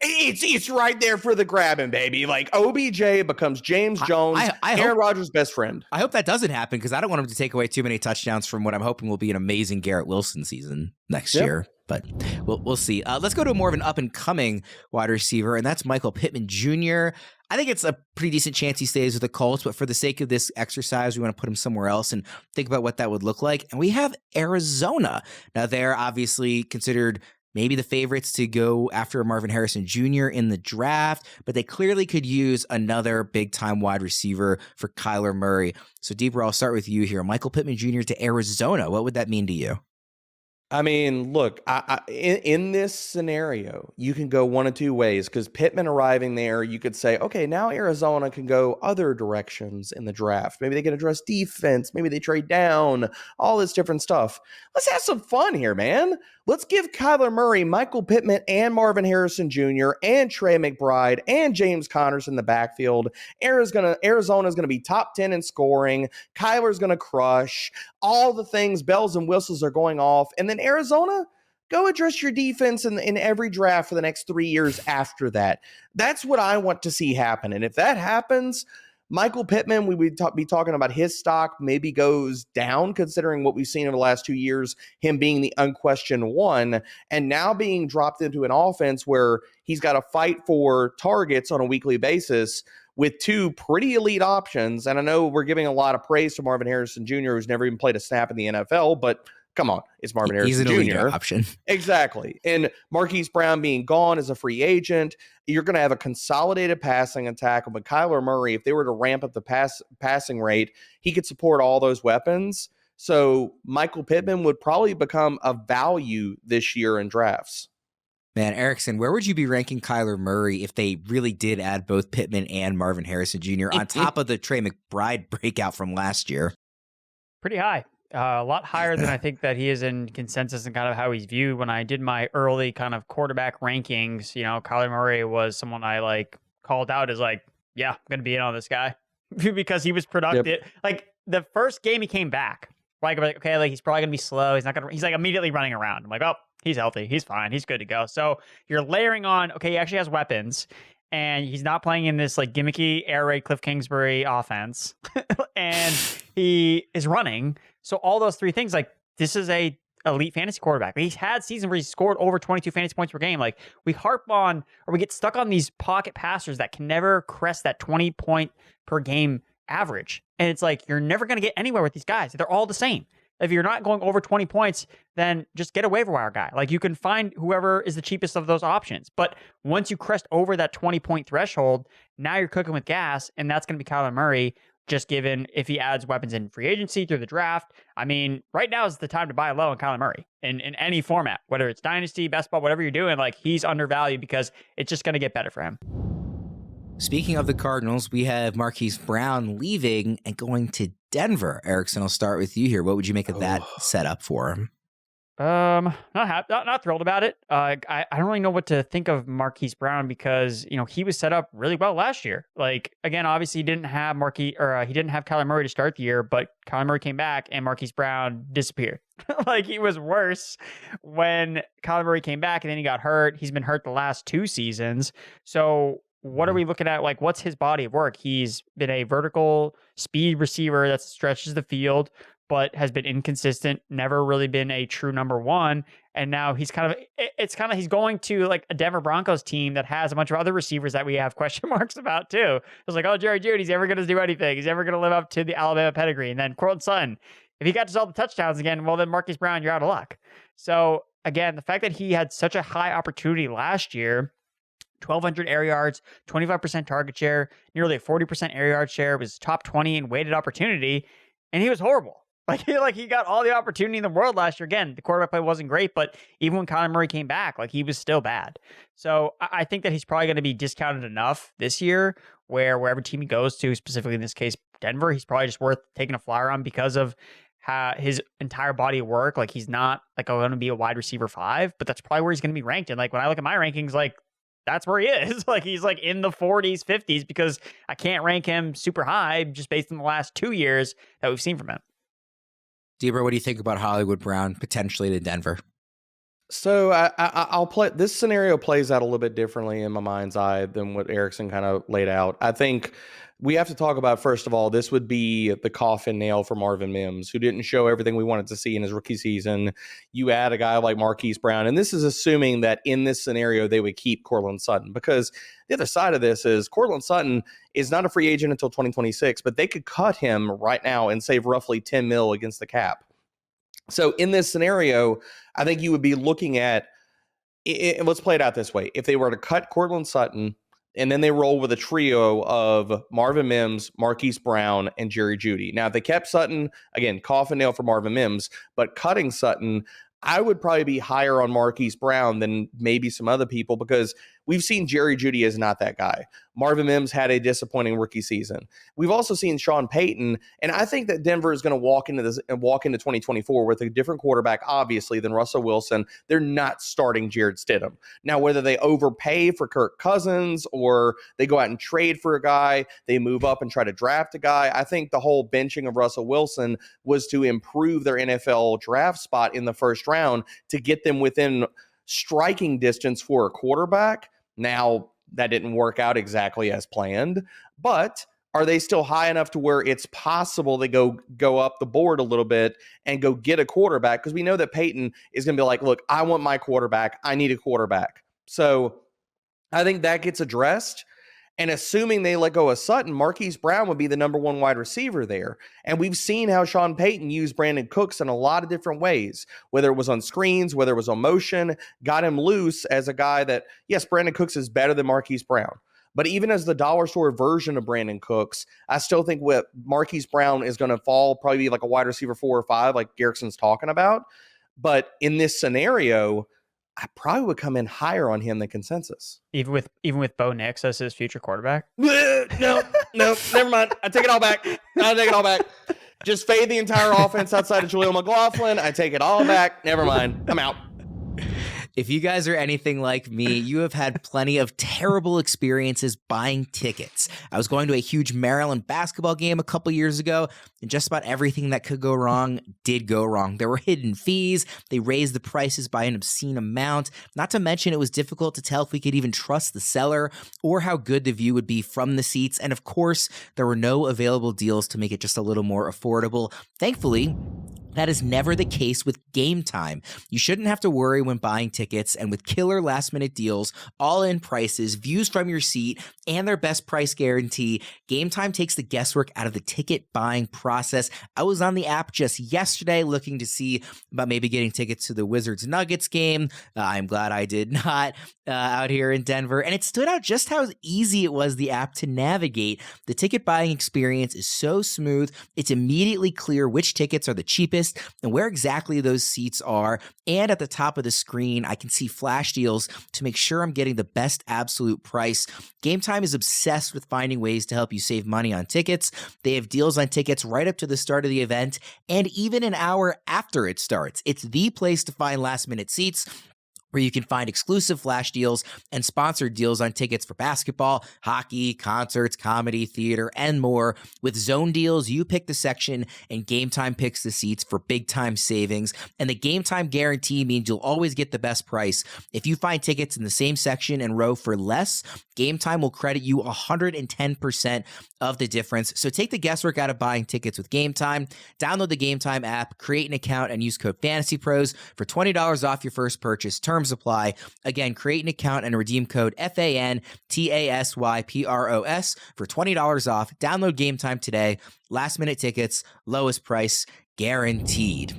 it's right there for the grabbing, baby. Like OBJ becomes James Jones, Aaron Rodgers' best friend. I hope that doesn't happen because I don't want him to take away too many touchdowns from what I'm hoping will be an amazing Garrett Wilson season next year. But we'll see. Let's go to more of an up-and-coming wide receiver, and that's Michael Pittman Jr. I think it's a pretty decent chance he stays with the Colts, but for the sake of this exercise, we want to put him somewhere else and think about what that would look like. And we have Arizona. Now, they're obviously considered maybe the favorites to go after Marvin Harrison Jr. in the draft, but they clearly could use another big-time wide receiver for Kyler Murray. So, Deeper, I'll start with you here. Michael Pittman Jr. to Arizona. What would that mean to you? I mean, look, in this scenario, you can go one of two ways because Pittman arriving there, you could say, okay, now Arizona can go other directions in the draft. Maybe they can address defense. Maybe they trade down, all this different stuff. Let's have some fun here, man. Let's give Kyler Murray, Michael Pittman, and Marvin Harrison Jr., and Trey McBride, and James Connors in the backfield. Arizona's going to be top 10 in scoring. Kyler's going to crush. All the things, bells and whistles are going off. And then Arizona, go address your defense in every draft for the next 3 years after that. That's what I want to see happen. And if that happens, Michael Pittman, we would be talking about his stock maybe goes down considering what we've seen over the last 2 years, him being the unquestioned one, and now being dropped into an offense where he's got to fight for targets on a weekly basis with two pretty elite options. And I know we're giving a lot of praise to Marvin Harrison Jr., who's never even played a snap in the NFL, but come on, it's Marvin Harrison Jr. He's an elite option. Exactly. And Marquise Brown being gone as a free agent, you're going to have a consolidated passing attack with Kyler Murray. If they were to ramp up the passing rate, he could support all those weapons. So Michael Pittman would probably become a value this year in drafts. Man, Erickson, where would you be ranking Kyler Murray if they really did add both Pittman and Marvin Harrison Jr. on top of the Trey McBride breakout from last year? Pretty high. A lot higher than I think that he is in consensus and kind of how he's viewed. When I did my early kind of quarterback rankings, Kyler Murray was someone I called out as yeah, I'm going to be in on this guy because he was productive. Yep. Like the first game he came back, okay, he's probably going to be slow. He's immediately running around. I'm like, oh, he's healthy. He's fine. He's good to go. So you're layering on, okay, he actually has weapons. And he's not playing in this gimmicky air raid Cliff Kingsbury offense. And he is running. So all those three things, this is a elite fantasy quarterback. He's had seasons where he's scored over 22 fantasy points per game. We harp on, or we get stuck on these pocket passers that can never crest that 20 point per game average. And it's you're never going to get anywhere with these guys. They're all the same. If you're not going over 20 points, then just get a waiver wire guy. You can find whoever is the cheapest of those options. But once you crest over that 20-point threshold, now you're cooking with gas, and that's going to be Kyler Murray, just given if he adds weapons in free agency through the draft. I mean, right now is the time to buy low on Kyler Murray in any format, whether it's dynasty, best ball, whatever you're doing. He's undervalued because it's just going to get better for him. Speaking of the Cardinals, we have Marquise Brown leaving and going to Denver. Erickson, I'll start with you here. What would you make of that setup for him? Not thrilled about it. I don't really know what to think of Marquise Brown because he was set up really well last year. Again, obviously he didn't have he didn't have Kyler Murray to start the year, but Kyler Murray came back and Marquise Brown disappeared. He was worse when Kyler Murray came back and then he got hurt. He's been hurt the last 2 seasons. So what are we looking at? What's his body of work? He's been a vertical speed receiver that stretches the field, but has been inconsistent, never really been a true number one. And now he's he's going to a Denver Broncos team that has a bunch of other receivers that we have question marks about too. It's Jerry Jeudy, he's never going to do anything. He's never going to live up to the Alabama pedigree. And then Courtland Sutton, if he got to all the touchdowns again, well, then Marquise Brown, you're out of luck. So again, the fact that he had such a high opportunity last year, 1,200 air yards, 25% target share, nearly a 40% air yard share, was top 20 in weighted opportunity, and he was horrible. He got all the opportunity in the world last year. Again, the quarterback play wasn't great, but even when Kyler Murray came back, he was still bad. So I think that he's probably going to be discounted enough this year where wherever team he goes to, specifically in this case, Denver, he's probably just worth taking a flyer on because of his entire body of work. He's not going to be a wide receiver 5, but that's probably where he's going to be ranked. And when I look at my rankings, that's where he is. He's in the 40s, 50s, because I can't rank him super high just based on the last 2 years that we've seen from him. Debra, what do you think about Hollywood Brown potentially to Denver? So I'll play. This scenario plays out a little bit differently in my mind's eye than what Erickson kind of laid out. I think we have to talk about, first of all, this would be the coffin nail for Marvin Mims, who didn't show everything we wanted to see in his rookie season. You add a guy like Marquise Brown, and this is assuming that in this scenario they would keep Courtland Sutton, because the other side of this is Courtland Sutton is not a free agent until 2026, but they could cut him right now and save roughly $10 million against the cap. So in this scenario, I think you would be looking at it. Let's play it out this way. If they were to cut Courtland Sutton and then they roll with a trio of Marvin Mims, Marquise Brown, and Jerry Jeudy. Now, if they kept Sutton, again, coffin nail for Marvin Mims, but cutting Sutton, I would probably be higher on Marquise Brown than maybe some other people because we've seen Jerry Jeudy is not that guy. Marvin Mims had a disappointing rookie season. We've also seen Sean Payton, and I think that Denver is going to walk into 2024 with a different quarterback, obviously, than Russell Wilson. They're not starting Jared Stidham. Now, whether they overpay for Kirk Cousins or they go out and trade for a guy, they move up and try to draft a guy. I think the whole benching of Russell Wilson was to improve their NFL draft spot in the first round to get them within striking distance for a quarterback. Now, that didn't work out exactly as planned, but are they still high enough to where it's possible they go up the board a little bit and go get a quarterback? Because we know that Peyton is going to be like, look, I want my quarterback. I need a quarterback. So I think that gets addressed. And assuming they let go of Sutton, Marquise Brown would be the number one wide receiver there. And we've seen how Sean Payton used Brandon Cooks in a lot of different ways, whether it was on screens, whether it was on motion, got him loose as a guy that, yes, Brandon Cooks is better than Marquise Brown. But even as the dollar store version of Brandon Cooks, I still think what Marquise Brown is going to fall, probably be like a wide receiver 4 or 5, like Erickson's talking about. But in this scenario, I probably would come in higher on him than consensus. Even with Bo Nix as his future quarterback? No, never mind. I take it all back. Just fade the entire offense outside of Jaleel McLaughlin. I take it all back. Never mind. I'm out. If you guys are anything like me, you have had plenty of terrible experiences buying tickets. I was going to a huge Maryland basketball game a couple years ago, and just about everything that could go wrong did go wrong. There were hidden fees. They raised the prices by an obscene amount. Not to mention, it was difficult to tell if we could even trust the seller or how good the view would be from the seats. And of course, there were no available deals to make it just a little more affordable. Thankfully, that is never the case with Game Time. You shouldn't have to worry when buying tickets, and with killer last-minute deals, all-in prices, views from your seat, and their best price guarantee, Game Time takes the guesswork out of the ticket buying process. I was on the app just yesterday looking to see about maybe getting tickets to the Wizards-Nuggets game. I'm glad I did not out here in Denver, and it stood out just how easy it was, the app, to navigate. The ticket buying experience is so smooth. It's immediately clear which tickets are the cheapest and where exactly those seats are. And at the top of the screen, I can see flash deals to make sure I'm getting the best absolute price. Game Time is obsessed with finding ways to help you save money on tickets. They have deals on tickets right up to the start of the event and even an hour after it starts. It's the place to find last-minute seats, where you can find exclusive flash deals and sponsored deals on tickets for basketball, hockey, concerts, comedy, theater, and more. With zone deals, you pick the section and Game Time picks the seats for big-time savings. And the Game Time guarantee means you'll always get the best price. If you find tickets in the same section and row for less, Game Time will credit you 110% of the difference. So take the guesswork out of buying tickets with Game Time. Download the Game Time app, create an account, and use code FantasyPros for $20 off your first purchase. Terms apply. Again, create an account and redeem code FANTASYPROS for $20 off. Download Game Time today. Last minute tickets, lowest price guaranteed.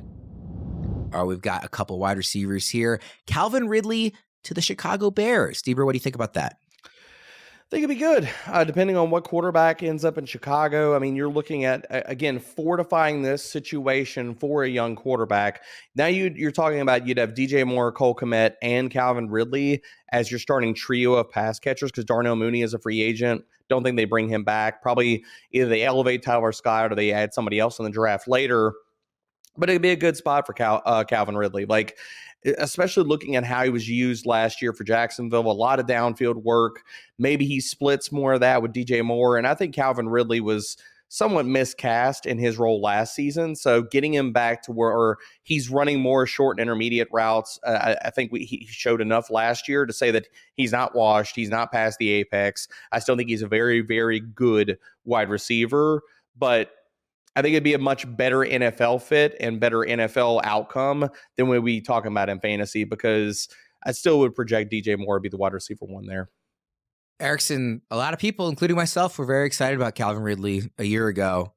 All right, we've got a couple wide receivers here. Calvin Ridley to the Chicago Bears. Deeber, what do you think about that? I think it'd be good, depending on what quarterback ends up in Chicago. I mean, you're looking at, again, fortifying this situation for a young quarterback. Now you're talking about you'd have DJ Moore, Cole Kmet, and Calvin Ridley as your starting trio of pass catchers, because Darnell Mooney is a free agent. Don't think they bring him back. Probably either they elevate Tyler Scott or they add somebody else in the draft later. But it'd be a good spot for Calvin Ridley. Like, especially looking at how he was used last year for Jacksonville, a lot of downfield work. Maybe he splits more of that with DJ Moore. And I think Calvin Ridley was somewhat miscast in his role last season. So getting him back to where he's running more short and intermediate routes, I think he showed enough last year to say that he's not washed. He's not past the apex. I still think he's a very, very good wide receiver. But I think it'd be a much better NFL fit and better NFL outcome than what we talking about in fantasy, because I still would project DJ Moore to be the wide receiver 1 there. Erickson, a lot of people, including myself, were very excited about Calvin Ridley a year ago.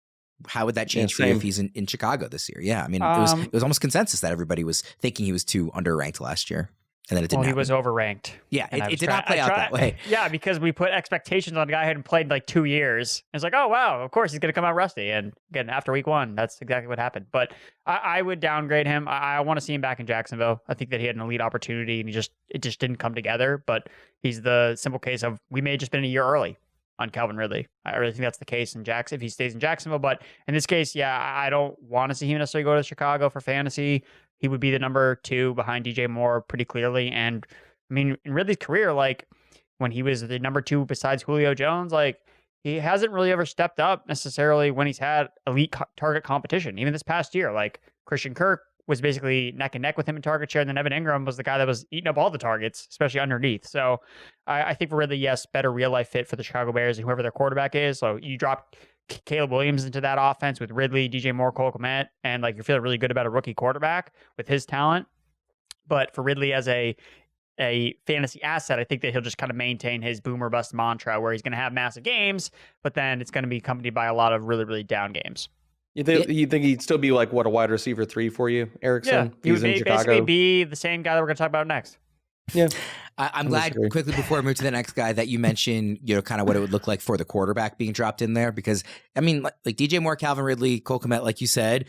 How would that change for you if he's in Chicago this year? Yeah, I mean, it was almost consensus that everybody was thinking he was too underranked last year. And then it didn't happen. He was overranked. Yeah, it did not play out that way. Yeah, because we put expectations on a guy who hadn't played in like 2 years. It's like, oh, wow, of course he's going to come out rusty. And again, after week 1, that's exactly what happened. But I would downgrade him. I want to see him back in Jacksonville. I think that he had an elite opportunity and it just didn't come together. But he's the simple case of we may have just been a year early on Calvin Ridley. I really think that's the case in if he stays in Jacksonville. But in this case, yeah, I don't want to see him necessarily go to Chicago for fantasy. He would be the number 2 behind DJ Moore pretty clearly. And I mean, in Ridley's career, like when he was the number 2 besides Julio Jones, like he hasn't really ever stepped up necessarily when he's had elite target competition. Even this past year, like Christian Kirk was basically neck and neck with him in target share. And then Evan Ingram was the guy that was eating up all the targets, especially underneath. So I think for Ridley, yes, better real life fit for the Chicago Bears and whoever their quarterback is. So you drop Caleb Williams into that offense with Ridley, DJ Moore, Cole Kmet, and like you're feeling really good about a rookie quarterback with his talent. But for Ridley as a fantasy asset, I think that he'll just kind of maintain his boom or bust mantra where he's going to have massive games, but then it's going to be accompanied by a lot of really, really down games. You think he'd still be like a wide receiver 3 for you, Erickson? Yeah, he would basically be the same guy that we're going to talk about next. Yeah. I'm glad quickly before we move to the next guy that you mentioned, kind of what it would look like for the quarterback being dropped in there, because I mean, like DJ Moore, Calvin Ridley, Cole Kmet, like you said,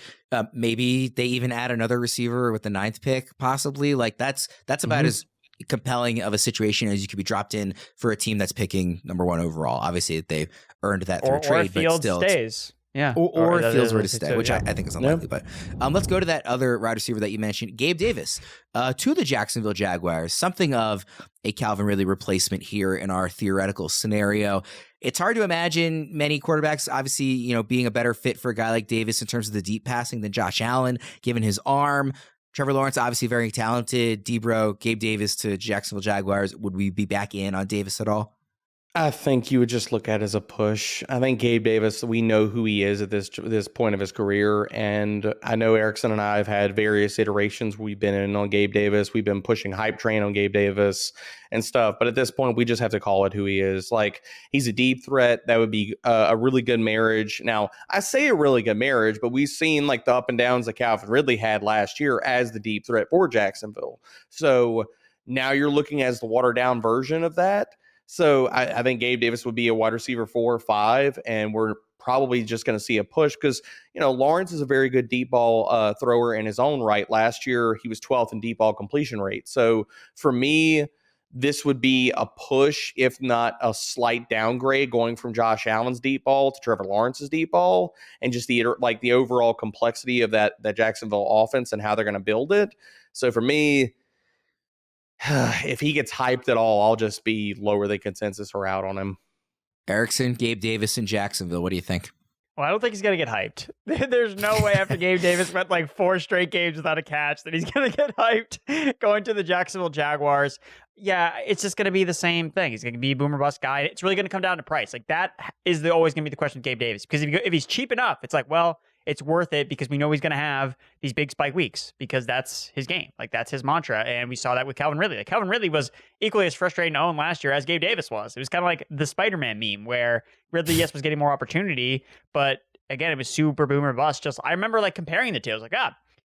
maybe they even add another receiver with the 9th pick, possibly. Like that's about as compelling of a situation as you could be dropped in for a team that's picking number 1 overall. Obviously, they've earned that through trade, but still stays. Yeah. Or Fields were to stay, which I think is unlikely. But let's go to that other wide receiver that you mentioned, Gabe Davis, to the Jacksonville Jaguars. Something of a Calvin Ridley replacement here in our theoretical scenario. It's hard to imagine many quarterbacks, obviously, being a better fit for a guy like Davis in terms of the deep passing than Josh Allen, given his arm. Trevor Lawrence, obviously very talented. Debro, Gabe Davis to Jacksonville Jaguars. Would we be back in on Davis at all? I think you would just look at it as a push. I think Gabe Davis, we know who he is at this point of his career. And I know Erickson and I have had various iterations we've been in on Gabe Davis. We've been pushing hype train on Gabe Davis and stuff. But at this point, we just have to call it who he is. Like, he's a deep threat. That would be a really good marriage. Now, I say a really good marriage, but we've seen like the up and downs that Calvin Ridley had last year as the deep threat for Jacksonville. So now you're looking as the watered down version of that. So I think Gabe Davis would be a wide receiver 4 or 5, and we're probably just going to see a push because, Lawrence is a very good deep ball thrower in his own right. Last year, he was 12th in deep ball completion rate. So for me, this would be a push, if not a slight downgrade, going from Josh Allen's deep ball to Trevor Lawrence's deep ball, and just the overall complexity of that Jacksonville offense and how they're going to build it. So for me, if he gets hyped at all, I'll just be lower than consensus or out on him. Erickson, Gabe Davis in Jacksonville. What do you think? Well, I don't think he's going to get hyped. There's no way after Gabe Davis went like 4 straight games without a catch that he's going to get hyped going to the Jacksonville Jaguars. Yeah, it's just going to be the same thing. He's going to be a boomer bust guy. It's really going to come down to price. Like that is always going to be the question with Gabe Davis. Because if he's cheap enough, it's like, well, it's worth it because we know he's going to have these big spike weeks because that's his game. Like that's his mantra. And we saw that with Calvin Ridley. Like Calvin Ridley was equally as frustrating to own last year as Gabe Davis was. It was kind of like the Spider-Man meme where Ridley, yes, was getting more opportunity, but again, it was super boomer bust. I remember like comparing the two. I was like,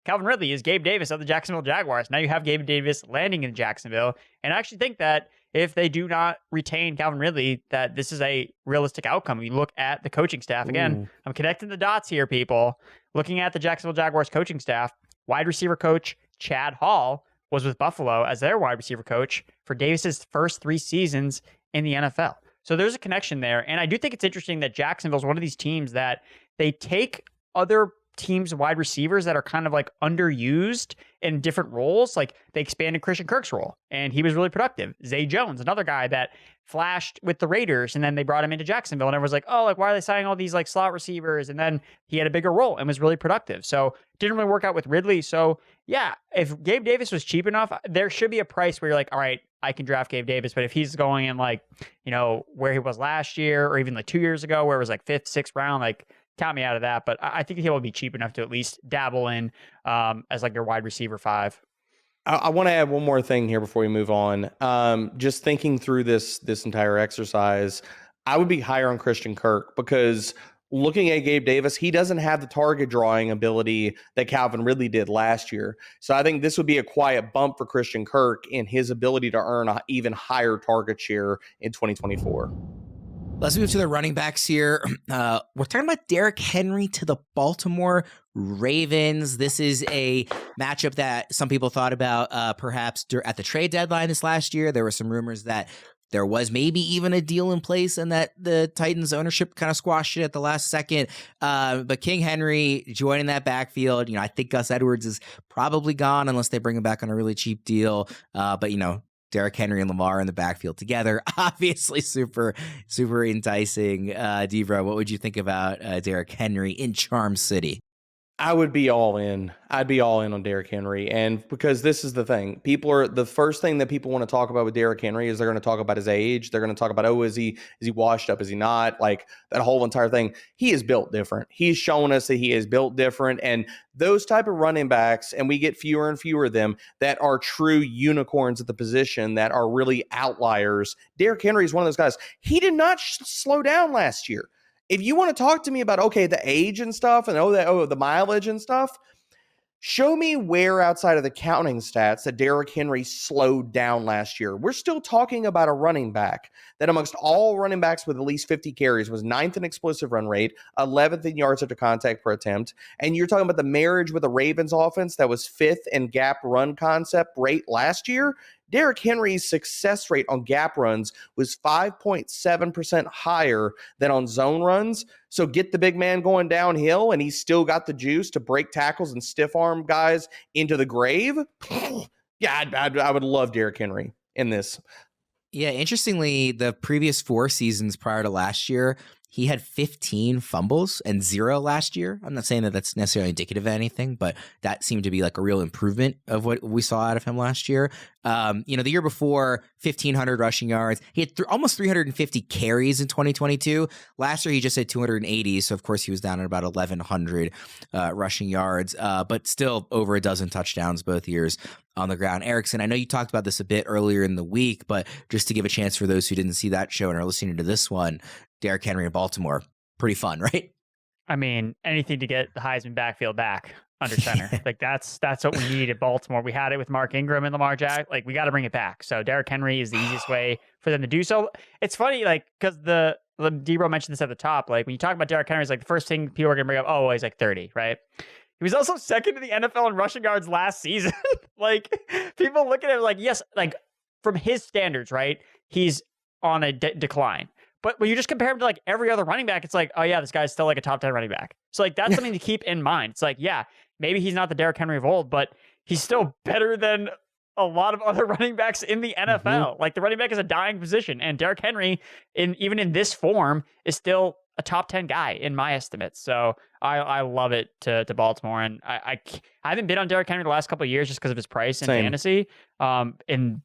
Calvin Ridley is Gabe Davis of the Jacksonville Jaguars. Now you have Gabe Davis landing in Jacksonville. And I actually think that if they do not retain Calvin Ridley, that this is a realistic outcome. You look at the coaching staff. Again, I'm connecting the dots here, people. Looking at the Jacksonville Jaguars coaching staff, wide receiver coach Chad Hall was with Buffalo as their wide receiver coach for Davis's first 3 seasons in the NFL. So there's a connection there. And I do think it's interesting that Jacksonville's one of these teams that they take other teams' wide receivers that are kind of like underused in different roles. Like they expanded Christian Kirk's role and he was really productive. Zay Jones, another guy that flashed with the Raiders and then they brought him into Jacksonville and everyone's like, oh, like why are they signing all these like slot receivers? And then he had a bigger role and was really productive. So didn't really work out with Ridley. So yeah, if Gabe Davis was cheap enough, there should be a price where you're like, all right, I can draft Gabe Davis. But if he's going in like, where he was last year or even like 2 years ago where it was like 5th, 6th round, like count me out of that. But I think he'll be cheap enough to at least dabble in as like your wide receiver 5. I want to add one more thing here before we move on. Just thinking through this entire exercise, I would be higher on Christian Kirk because looking at Gabe Davis, he doesn't have the target drawing ability that Calvin Ridley did last year. So I think this would be a quiet bump for Christian Kirk in his ability to earn an even higher target share in 2024. Let's move to the running backs here. We're talking about Derrick Henry to the Baltimore Ravens. This is a matchup that some people thought about perhaps at the trade deadline this last year. There were some rumors that there was maybe even a deal in place and that the Titans ownership kind of squashed it at the last second. But King Henry joining that backfield, I think Gus Edwards is probably gone unless they bring him back on a really cheap deal. But Derrick Henry and Lamar in the backfield together, obviously super, super enticing. Debra, what would you think about Derrick Henry in Charm City? I would be all in. I'd be all in on Derrick Henry. And because this is the thing, the first thing that people want to talk about with Derrick Henry is they're going to talk about his age. They're going to talk about, is he washed up? Is he not? Like that whole entire thing. He is built different. He's shown us that he is built different. And those type of running backs, and we get fewer and fewer of them that are true unicorns at the position, that are really outliers. Derrick Henry is one of those guys. He did not slow down last year. If you want to talk to me about, okay, the age and stuff and the mileage and stuff, show me where outside of the counting stats that Derrick Henry slowed down last year. We're still talking about a running back that amongst all running backs with at least 50 carries was 9th in explosive run rate, 11th in yards after contact per attempt. And you're talking about the marriage with the Ravens offense that was 5th in gap run concept rate last year. Derrick Henry's success rate on gap runs was 5.7% higher than on zone runs. So get the big man going downhill, and he's still got the juice to break tackles and stiff arm guys into the grave. Yeah, I would love Derrick Henry in this. Yeah, interestingly, the previous 4 seasons prior to last year, he had 15 fumbles and 0 last year. I'm not saying that that's necessarily indicative of anything, but that seemed to be like a real improvement of what we saw out of him last year. The year before, 1,500 rushing yards. He had almost 350 carries in 2022. Last year, he just had 280. So, of course, he was down at about 1,100 rushing yards, but still over a dozen touchdowns both years on the ground. Erickson, I know you talked about this a bit earlier in the week, but just to give a chance for those who didn't see that show and are listening to this one, Derrick Henry in Baltimore, pretty fun, right? I mean, anything to get the Heisman backfield back under center. Like that's what we need at Baltimore. We had it with Mark Ingram and Lamar Jackson. Like we got to bring it back. So Derrick Henry is the easiest way for them to do so. It's funny, like, because the D-Bro mentioned this at the top. Like when you talk about Derrick Henry, it's like the first thing people are going to bring up, oh, well, he's like 30, right? He was also second in the NFL in rushing yards last season. Like people look at him like, yes, like from his standards, right? He's on a decline. But when you just compare him to like every other running back, it's like, oh yeah, this guy's still like a top 10 running back. So like that's something to keep in mind. It's like, yeah, maybe he's not the Derrick Henry of old, but he's still better than a lot of other running backs in the NFL. Mm-hmm. Like the running back is a dying position, and Derrick Henry, even in this form, is still a top 10 guy in my estimates. So I love it to Baltimore, and I haven't been on Derrick Henry the last couple of years just because of his price in fantasy. And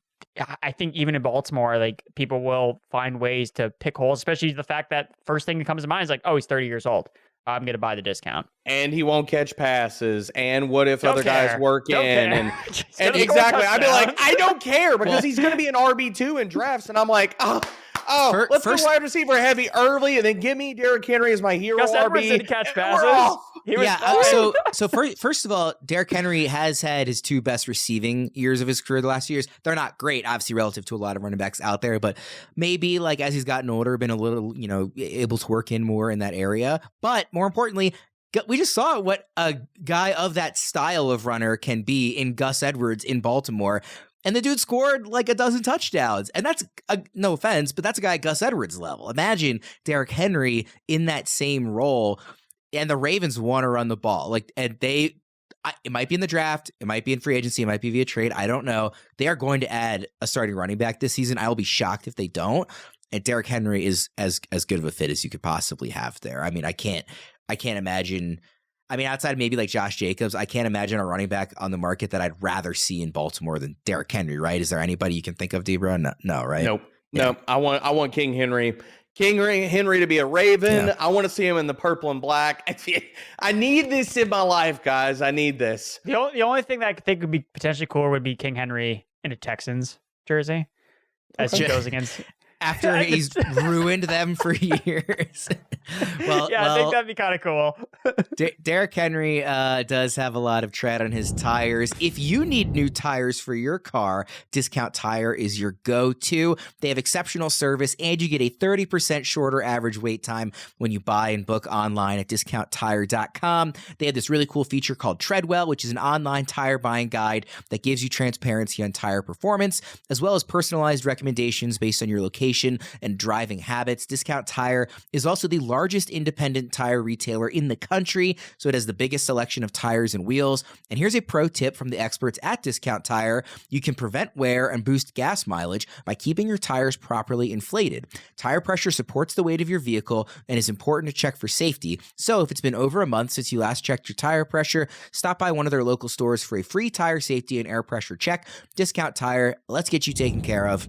I think even in Baltimore, like people will find ways to pick holes, especially the fact that first thing that comes to mind is like, oh, he's 30 years old. I'm going to buy the discount. And he won't catch passes. And what if other guys work in? And exactly. I'd be like, I don't care because he's going to be an RB2 in drafts. And I'm like, let's go wide receiver heavy early and then give me Derrick Henry as my hero Gus RB. Edwards didn't catch passes. So first of all, Derrick Henry has had his 2 best receiving years of his career the last 2 years. They're not great, obviously, relative to a lot of running backs out there, but maybe like as he's gotten older, been a little, able to work in more in that area. But more importantly, we just saw what a guy of that style of runner can be in Gus Edwards in Baltimore. And the dude scored like a dozen touchdowns. And that's, no offense, but that's a guy at Gus Edwards level. Imagine Derrick Henry in that same role. And the Ravens want to run the ball. And it might be in the draft. It might be in free agency. It might be via trade. I don't know. They are going to add a starting running back this season. I will be shocked if they don't. And Derrick Henry is as good of a fit as you could possibly have there. I mean, I can't imagine. I mean, outside of maybe like Josh Jacobs, I can't imagine a running back on the market that I'd rather see in Baltimore than Derrick Henry, right? Is there anybody you can think of, D-Bro? No, right? Nope. Yeah. No, I want King Henry. King Henry to be a Raven. Yeah. I want to see him in the purple and black. I need this in my life, guys. I need this. The only thing that I could think would be potentially cooler would be King Henry in a Texans jersey as he goes against... After he's ruined them for years. I think that'd be kind of cool. Derrick Henry does have a lot of tread on his tires. If you need new tires for your car, Discount Tire is your go-to. They have exceptional service, and you get a 30% shorter average wait time when you buy and book online at discounttire.com. They have this really cool feature called Treadwell, which is an online tire buying guide that gives you transparency on tire performance, as well as personalized recommendations based on your location motivation and driving habits. Discount Tire is also the largest independent tire retailer in the country, so it has the biggest selection of tires and wheels. And here's a pro tip from the experts at Discount Tire. You can prevent wear and boost gas mileage by keeping your tires properly inflated. Tire pressure supports the weight of your vehicle and is important to check for safety. So if it's been over a month since you last checked your tire pressure, stop by one of their local stores for a free tire safety and air pressure check. Discount Tire, let's get you taken care of.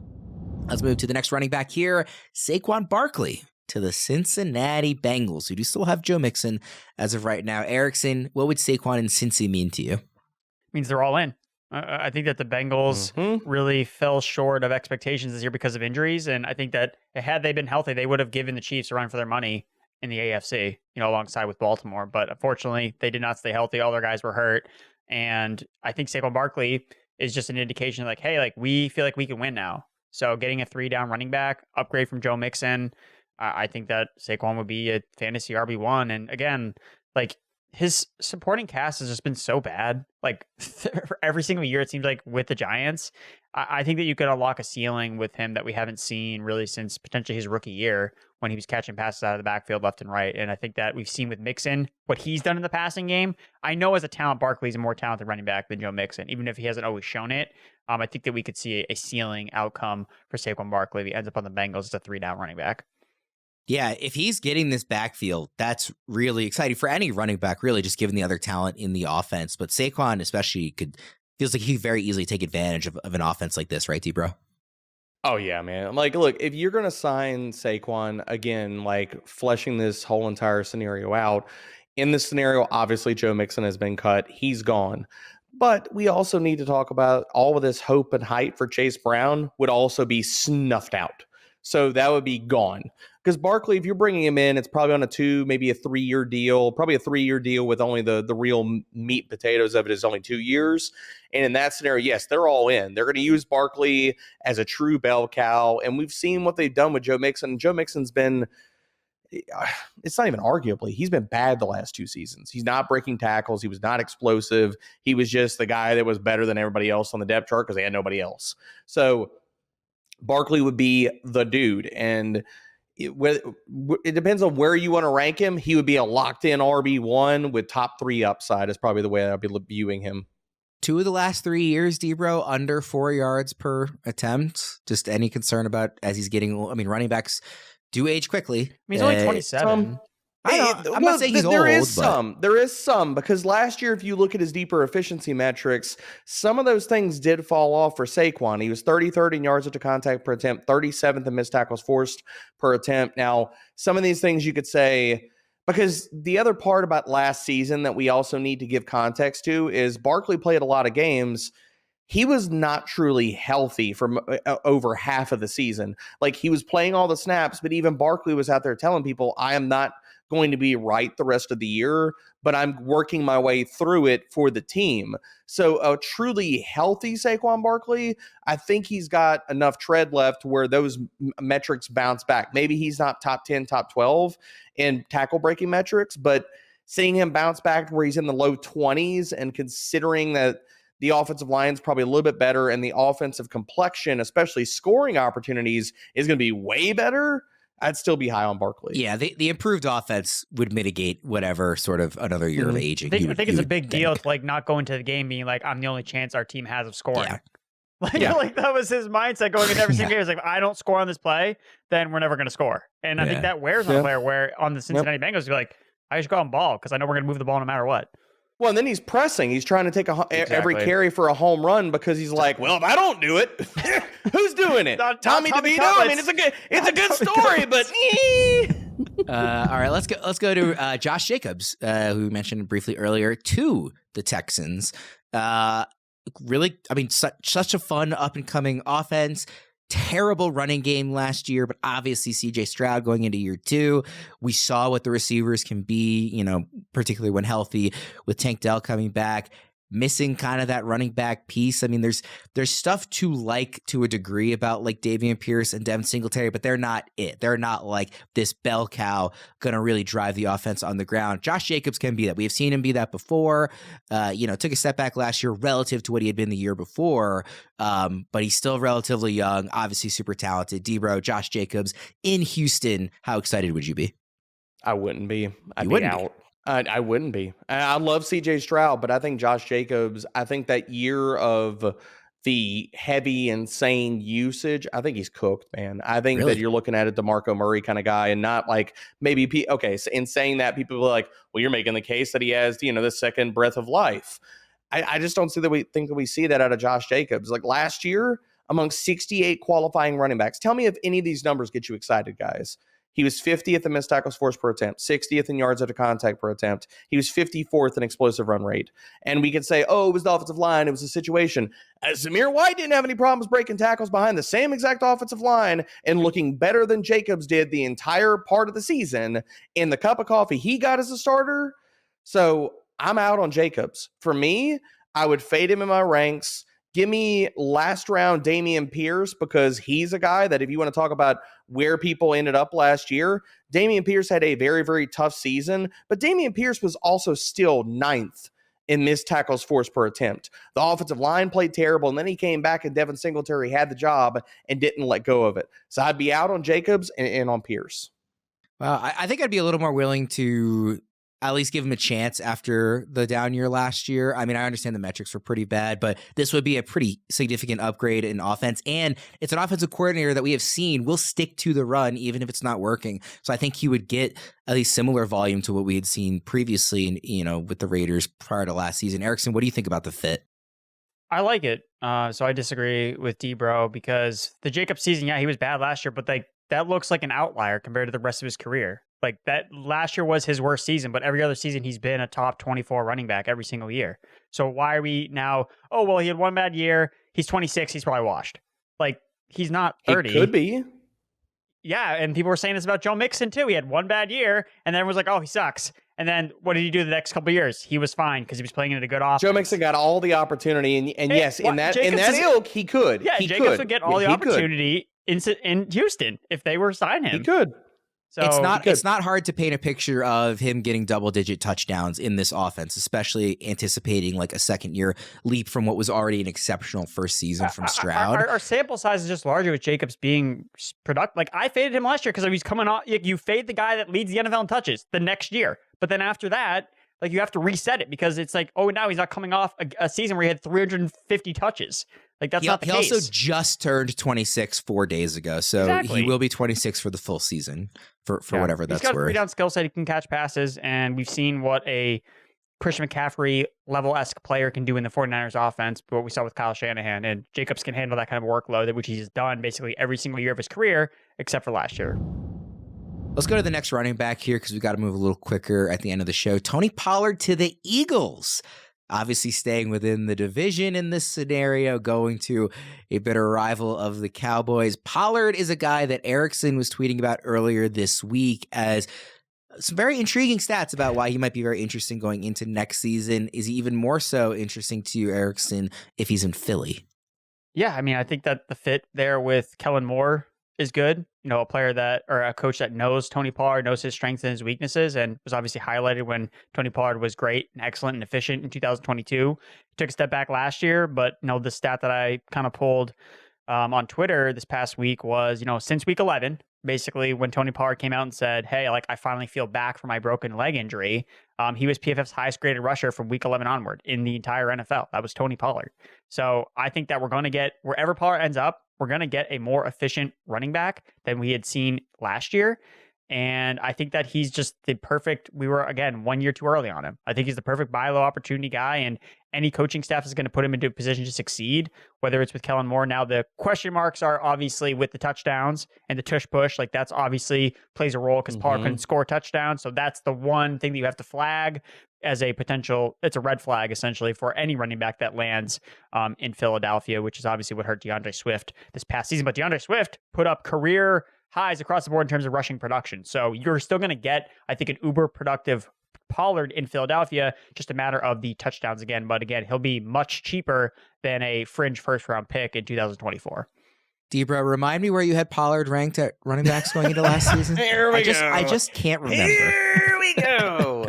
Let's move to the next running back here, Saquon Barkley to the Cincinnati Bengals, who do still have Joe Mixon as of right now. Erickson, what would Saquon and Cincy mean to you? Means they're all in. I think that the Bengals really fell short of expectations this year because of injuries, and I think that had they been healthy, they would have given the Chiefs a run for their money in the AFC, alongside with Baltimore. But unfortunately, they did not stay healthy. All their guys were hurt, and I think Saquon Barkley is just an indication like, hey, like we feel like we can win now. So getting a 3-down running back, upgrade from Joe Mixon, I think that Saquon would be a fantasy RB1. And again, like his supporting cast has just been so bad. Like for every single year, it seems like with the Giants, I think that you could unlock a ceiling with him that we haven't seen really since potentially his rookie year when he was catching passes out of the backfield left and right. And I think that we've seen with Mixon what he's done in the passing game. I know as a talent, Barkley's a more talented running back than Joe Mixon, even if he hasn't always shown it. I think that we could see a ceiling outcome for Saquon Barkley if he ends up on the Bengals as a 3-down running back. Yeah, if he's getting this backfield, that's really exciting for any running back, really, just given the other talent in the offense. But Saquon especially feels like he could very easily take advantage of an offense like this, right, D-Bro? Oh, yeah, man. Like, look, if you're going to sign Saquon, again, like fleshing this whole entire scenario out, in this scenario, obviously Joe Mixon has been cut. He's gone. But we also need to talk about all of this hope and hype for Chase Brown would also be snuffed out. So that would be gone. Because Barkley, if you're bringing him in, it's probably on a 2, maybe a 3-year deal, probably a 3-year deal with only the real meat and potatoes of it is only 2 years. And in that scenario, yes, they're all in. They're going to use Barkley as a true bell cow. And we've seen what they've done with Joe Mixon. Joe Mixon's been, it's not even arguably, he's been bad the last 2 seasons. He's not breaking tackles. He was not explosive. He was just the guy that was better than everybody else on the depth chart because they had nobody else. So Barkley would be the dude. And it depends on where you want to rank him. He would be a locked-in RB1 with top 3 upside is probably the way I'd be viewing him. 2 of the last 3 years, D-Bro, under 4 yards per attempt. Just any concern about as he's getting, running backs do age quickly. I mean, he's only 27. I'm not saying he's old. There is some, because last year, if you look at his deeper efficiency metrics, some of those things did fall off for Saquon. He was 33rd in yards after contact per attempt, 37th in missed tackles forced per attempt. Now, some of these things you could say, because the other part about last season that we also need to give context to is Barkley played a lot of games. He was not truly healthy for over half of the season. Like, he was playing all the snaps, but even Barkley was out there telling people, I am not going to be right the rest of the year, but I'm working my way through it for the team. So a truly healthy Saquon Barkley, I think he's got enough tread left where those metrics bounce back. Maybe he's not top 10, top 12 in tackle breaking metrics, but seeing him bounce back where he's in the low 20s and considering that the offensive line's probably a little bit better and the offensive complexion, especially scoring opportunities, is going to be way better, I'd still be high on Barkley. Yeah, the improved offense would mitigate whatever sort of another year of aging. I think it's a big deal to like not going to the game being like, I'm the only chance our team has of scoring. Yeah. Like that was his mindset going into every single game. It's like, if I don't score on this play, then we're never going to score. And I think that wears on a player where on the Cincinnati Bengals, you're like, I just go out and ball because I know we're going to move the ball no matter what. Well, and then he's pressing. He's trying to take every carry for a home run because he's like, well, if I don't do it, who's doing it? Tommy DeVito? I mean, it's a good story, but all right, let's go to Josh Jacobs, who we mentioned briefly earlier, to the Texans. Really, I mean, such a fun up-and-coming offense. Terrible running game last year, but obviously CJ Stroud going into year 2. We saw what the receivers can be, particularly when healthy, with Tank Dell coming back. missing kind of that running back piece. I mean, there's stuff to like to a degree about like Dameon Pierce and Devin Singletary, but they're not it. They're not like this bell cow going to really drive the offense on the ground. Josh Jacobs can be that. We have seen him be that before. Took a step back last year relative to what he had been the year before, but he's still relatively young, obviously super talented. D-Bro, Josh Jacobs in Houston, how excited would you be? I wouldn't be. I'd be out. I wouldn't be. I love CJ Stroud, but I think Josh Jacobs, I think that year of the heavy, insane usage, I think he's cooked, man. I think that you're looking at a DeMarco Murray kind of guy and not like maybe, so in saying that, people are like, well, you're making the case that he has, the second breath of life. I just don't see that we see that out of Josh Jacobs. Like last year, among 68 qualifying running backs, tell me if any of these numbers get you excited, guys. He was 50th in missed tackles forced per attempt, 60th in yards after contact per attempt. He was 54th in explosive run rate. And we could say, it was the offensive line. It was a situation. Zamir White didn't have any problems breaking tackles behind the same exact offensive line and looking better than Jacobs did the entire part of the season in the cup of coffee he got as a starter. So I'm out on Jacobs. For me, I would fade him in my ranks. Give me last round Dameon Pierce, because he's a guy that if you want to talk about where people ended up last year, Dameon Pierce had a very, very tough season, but Dameon Pierce was also still 9th in missed tackles forced per attempt. The offensive line played terrible, and then he came back and Devin Singletary had the job and didn't let go of it. So I'd be out on Jacobs and on Pierce. Well, I think I'd be a little more willing to at least give him a chance after the down year last year. I mean, I understand the metrics were pretty bad, but this would be a pretty significant upgrade in offense. And it's an offensive coordinator that we have seen will stick to the run, even if it's not working. So I think he would get at least similar volume to what we had seen previously, with the Raiders prior to last season. Erickson, what do you think about the fit? I like it. So I disagree with D-Bro because the Jacobs season, he was bad last year, but that looks like an outlier compared to the rest of his career. Like that last year was his worst season, but every other season he's been a top 24 running back every single year. So why are we now, he had one bad year. He's 26. He's probably washed. Like he's not 30. He could be. Yeah. And people were saying this about Joe Mixon too. He had one bad year and then everyone's like, he sucks. And then what did he do the next couple of years? He was fine because he was playing in a good offense. Joe Mixon got all the opportunity. And yes, in that ilk, he could. Yeah, Jacobs would get all the opportunity in Houston if they were signing him. He could. So it's not hard to paint a picture of him getting double-digit touchdowns in this offense, especially anticipating like a second-year leap from what was already an exceptional first season from Stroud. Our sample size is just larger with Jacobs being productive. Like I faded him last year because he's coming off. You fade the guy that leads the NFL in touches the next year, but then after that, like you have to reset it because it's like, now he's not coming off a season where he had 350 touches. Like that's not the case. He also just turned 26 4 days ago, so he will be 26 for the full season for whatever that's worth. He's got a three-down skill set. He can catch passes, and we've seen what a Christian McCaffrey level-esque player can do in the 49ers offense, but what we saw with Kyle Shanahan, and Jacobs can handle that kind of workload, which he's done basically every single year of his career, except for last year. Let's go to the next running back here because we've got to move a little quicker at the end of the show. Tony Pollard to the Eagles. Obviously staying within the division in this scenario, going to a bitter rival of the Cowboys. Pollard is a guy that Erickson was tweeting about earlier this week as some very intriguing stats about why he might be very interesting going into next season. Is he even more so interesting to you, Erickson, if he's in Philly? Yeah, I mean, I think that the fit there with Kellen Moore is good. A player or a coach that knows Tony Pollard, knows his strengths and his weaknesses, and was obviously highlighted when Tony Pollard was great and excellent and efficient in 2022. He took a step back last year, but the stat that I kind of pulled on Twitter this past week was, since week 11, basically when Tony Pollard came out and said, hey, I finally feel back from my broken leg injury, he was PFF's highest graded rusher from week 11 onward in the entire NFL. That was Tony Pollard. So I think that we're going to get, wherever Pollard ends up, we're going to get a more efficient running back than we had seen last year. And I think that he's just the perfect, we were, again, 1 year too early on him. I think he's the perfect buy low opportunity guy, and any coaching staff is going to put him into a position to succeed, whether it's with Kellen Moore. Now, the question marks are obviously with the touchdowns and the tush push. Like, that's obviously plays a role because Pollard couldn't score touchdowns. So that's the one thing that you have to flag as a potential, it's a red flag essentially for any running back that lands in Philadelphia, which is obviously what hurt DeAndre Swift this past season. But DeAndre Swift put up career highs across the board in terms of rushing production. So you're still going to get, I think, an uber productive Pollard in Philadelphia. Just a matter of the touchdowns again. But again, he'll be much cheaper than a fringe first-round pick in 2024. Debra, remind me where you had Pollard ranked at running backs going into last season. Here we go. I just can't remember. Here we go.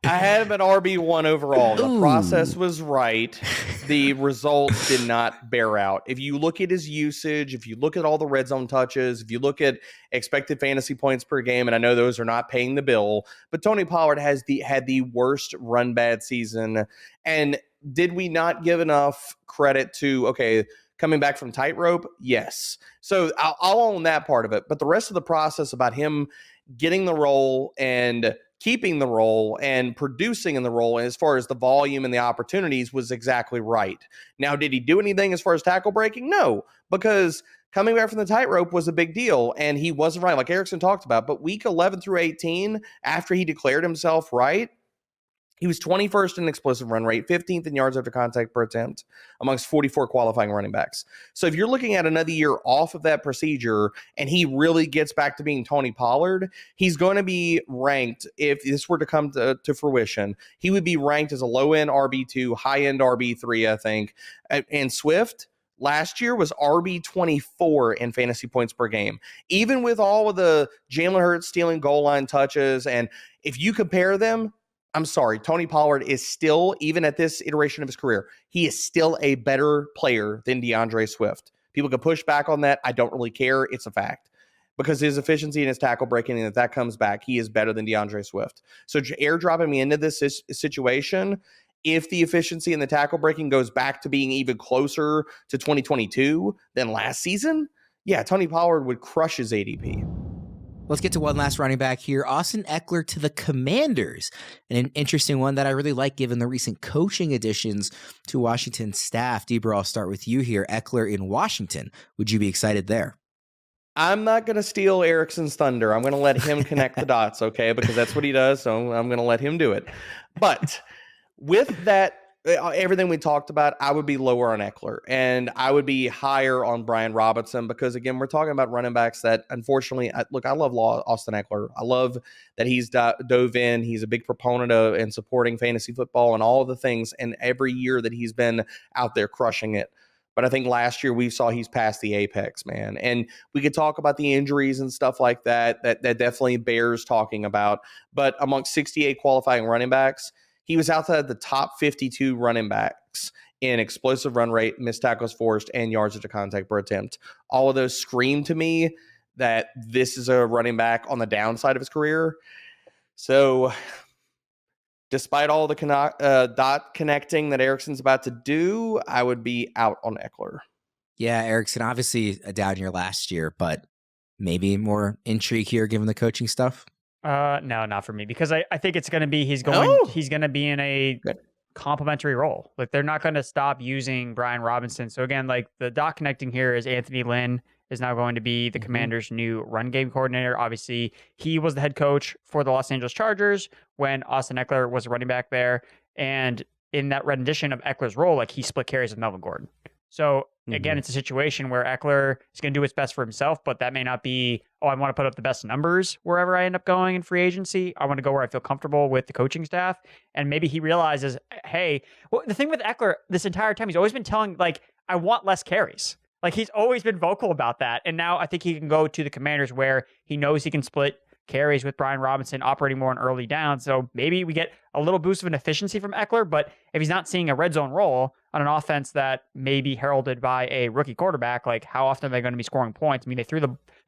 I had him at RB1 overall. The process was right. The results did not bear out. If you look at his usage, if you look at all the red zone touches, if you look at expected fantasy points per game, and I know those are not paying the bill, but Tony Pollard had the worst run bad season. And did we not give enough credit to, coming back from tightrope? Yes. So I'll own that part of it. But the rest of the process about him getting the role and keeping the role and producing in the role, as far as the volume and the opportunities, was exactly right. Now, did he do anything as far as tackle breaking? No, because coming back from the tightrope was a big deal, and he wasn't right, like Erickson talked about. But week 11 through 18, after he declared himself right, he was 21st in explosive run rate, 15th in yards after contact per attempt amongst 44 qualifying running backs. So if you're looking at another year off of that procedure and he really gets back to being Tony Pollard, he's going to be ranked, if this were to come to fruition, he would be ranked as a low-end RB2, high-end RB3, I think. And Swift last year was RB24 in fantasy points per game. Even with all of the Jalen Hurts stealing goal line touches, and if you compare them, I'm sorry, Tony Pollard is still, even at this iteration of his career, he is still a better player than DeAndre Swift. People can push back on that. I don't really care. It's a fact. Because his efficiency and his tackle breaking, and if that comes back, he is better than DeAndre Swift. So airdropping me into this situation, if the efficiency and the tackle breaking goes back to being even closer to 2022 than last season, yeah, Tony Pollard would crush his ADP. Let's get to one last running back here. Austin Ekeler to the Commanders. And an interesting one that I really like given the recent coaching additions to Washington's staff. Debra, I'll start with you here. Ekeler in Washington. Would you be excited there? I'm not going to steal Erickson's thunder. I'm going to let him connect the dots, okay? Because that's what he does, so I'm going to let him do it. But with that, everything we talked about, I would be lower on Ekeler, and I would be higher on Brian Robinson, because again, we're talking about running backs that, unfortunately, I love Austin Ekeler. I love that he's dove in. He's a big proponent of and supporting fantasy football and all of the things, and every year that he's been out there crushing it. But I think last year we saw he's past the apex, man. And we could talk about the injuries and stuff like that. That definitely bears talking about. But amongst 68 qualifying running backs, he was outside the top 52 running backs in explosive run rate, missed tackles forced, and yards after contact per attempt. All of those scream to me that this is a running back on the downside of his career. So despite all the dot connecting that Erickson's about to do, I would be out on Ekeler. Yeah, Erickson, obviously a down year last year, but maybe more intrigue here given the coaching stuff. No, not for me, because I think it's going to be he's going to be in a complementary role. Like, they're not going to stop using Brian Robinson. So again, like, the dot connecting here is Anthony Lynn is now going to be the Commanders' new run game coordinator. Obviously, he was the head coach for the Los Angeles Chargers when Austin Ekeler was a running back there. And in that rendition of Eckler's role, like, he split carries with Melvin Gordon. So again, it's a situation where Ekeler is going to do what's best for himself, but that may not be, I want to put up the best numbers wherever I end up going in free agency. I want to go where I feel comfortable with the coaching staff. And maybe he realizes, hey, well, the thing with Ekeler this entire time, he's always been telling, like, I want less carries. Like, he's always been vocal about that. And now I think he can go to the Commanders where he knows he can split carries with Brian Robinson, operating more on early down. So maybe we get a little boost of an efficiency from Ekeler, but if he's not seeing a red zone role on an offense that may be heralded by a rookie quarterback, like, how often are they going to be scoring points? I mean, they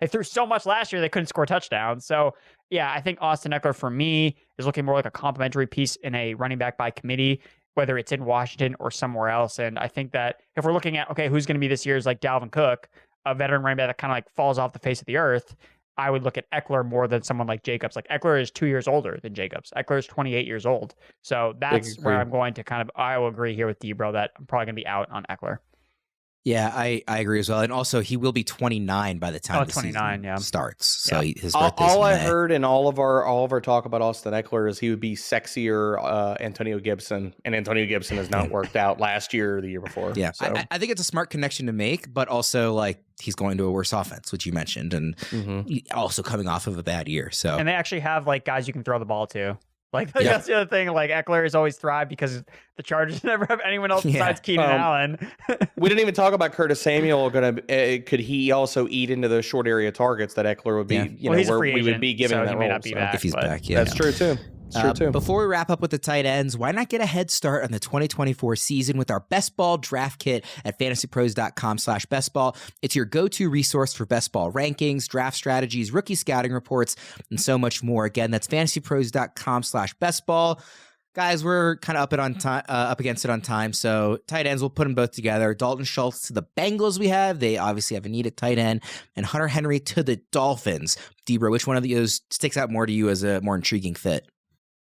threw so much last year they couldn't score touchdowns. So yeah, I think Austin Ekeler for me is looking more like a complementary piece in a running back by committee, whether it's in Washington or somewhere else. And I think that if we're looking at, okay, who's going to be this year's like Dalvin Cook, a veteran running back that kind of like falls off the face of the earth, I would look at Ekeler more than someone like Jacobs. Like, Ekeler is 2 years older than Jacobs. Ekeler is 28 years old. So that's where I'm going to I will agree here with Debra that I'm probably going to be out on Ekeler. Yeah, I agree as well. And also, he will be 29 by the time the 29, season starts. So his birthday's all I May. heard in all of our talk about Austin Ekeler is he would be sexier Antonio Gibson, and Antonio Gibson has not worked out last year or the year before. Yeah, so. I think it's a smart connection to make, but also, like, he's going to a worse offense, which you mentioned, and also coming off of a bad year. So, and they actually have like guys you can throw the ball to. Like that's the other thing. Like Ekeler has always thrived because the Chargers never have anyone else besides Keenan Allen. We didn't even talk about Curtis Samuel. Could he also eat into the short area targets that Ekeler would be? He's a free agent, we would be giving so that he may role, not be back, if he's back. Yeah, that's true too. It's true too. Before we wrap up with the tight ends, why not get a head start on the 2024 season with our Best Ball draft kit at fantasypros.com/bestball. It's your go-to resource for best ball rankings, draft strategies, rookie scouting reports, and so much more. Again, that's fantasypros.com/bestball. Guys, we're kind of up against it on time, so tight ends, we'll put them both together. Dalton Schultz to the Bengals we have. They obviously have a need at tight end. And Hunter Henry to the Dolphins. Debra, which one of those sticks out more to you as a more intriguing fit?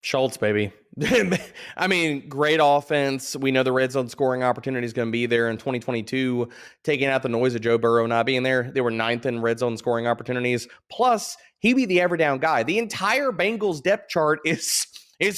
Schultz, baby. I mean, great offense. We know the red zone scoring opportunity is going to be there in 2022. Taking out the noise of Joe Burrow not being there, they were 9th in red zone scoring opportunities. Plus, he'd be the every down guy. The entire Bengals depth chart is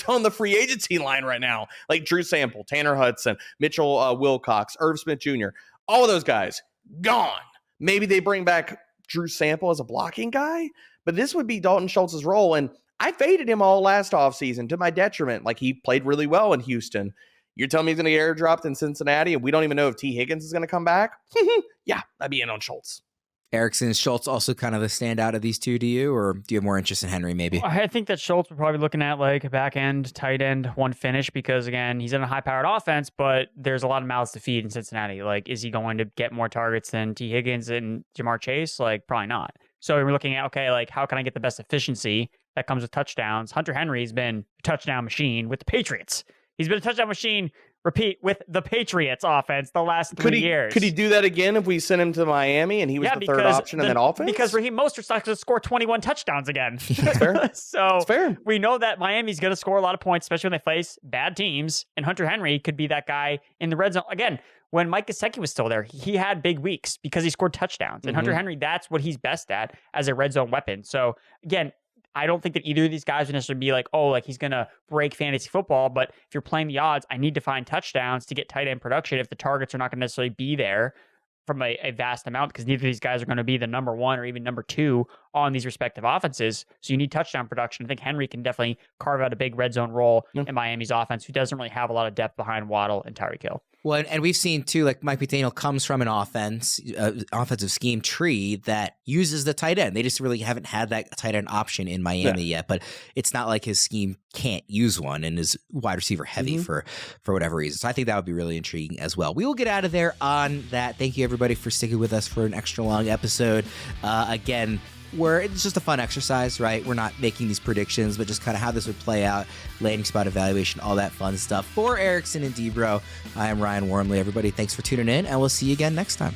on the free agency line right now. Like Drew Sample, Tanner Hudson, Mitchell Wilcox, Irv Smith Jr., all of those guys gone. Maybe they bring back Drew Sample as a blocking guy, but this would be Dalton Schultz's role. And I faded him all last offseason to my detriment. Like, he played really well in Houston. You're telling me he's going to get airdropped in Cincinnati, and we don't even know if T. Higgins is going to come back? Yeah, I'd be in on Schultz. Erickson, is Schultz also kind of the standout of these two to you, or do you have more interest in Henry maybe? I think that Schultz we're probably looking at like a back end, tight end, one finish because, again, he's in a high-powered offense, but there's a lot of mouths to feed in Cincinnati. Like, is he going to get more targets than T. Higgins and Jamar Chase? Like, probably not. So we're looking at, okay, like, how can I get the best efficiency that comes with touchdowns? Hunter Henry's been a touchdown machine with the Patriots. He's been a touchdown machine, repeat, with the Patriots offense the last 3 years. Could he do that again if we sent him to Miami and he was the third option in that offense? Because Raheem Mostert's not going to score 21 touchdowns again. That's fair. So That's fair. We know that Miami's going to score a lot of points, especially when they face bad teams. And Hunter Henry could be that guy in the red zone. Again, when Mike Gesicki was still there, he had big weeks because he scored touchdowns. And Hunter Henry, that's what he's best at as a red zone weapon. So again, I don't think that either of these guys would necessarily be like, oh, like he's going to break fantasy football. But if you're playing the odds, I need to find touchdowns to get tight end production if the targets are not going to necessarily be there from a vast amount, because neither of these guys are going to be the number one or even number two on these respective offenses. So you need touchdown production. I think Henry can definitely carve out a big red zone role in Miami's offense, who doesn't really have a lot of depth behind Waddle and Tyreek Hill. Well, and we've seen too, like Mike McDaniel comes from an offensive scheme tree that uses the tight end. They just really haven't had that tight end option in Miami yet, but it's not like his scheme can't use one and is wide receiver heavy for whatever reason. So I think that would be really intriguing as well. We will get out of there on that. Thank you everybody for sticking with us for an extra long episode. Again, it's just a fun exercise, right? We're not making these predictions, but just kind of how this would play out, landing spot evaluation, all that fun stuff. For Erickson and Debro, I am Ryan Wormeli. Everybody, thanks for tuning in, and we'll see you again next time.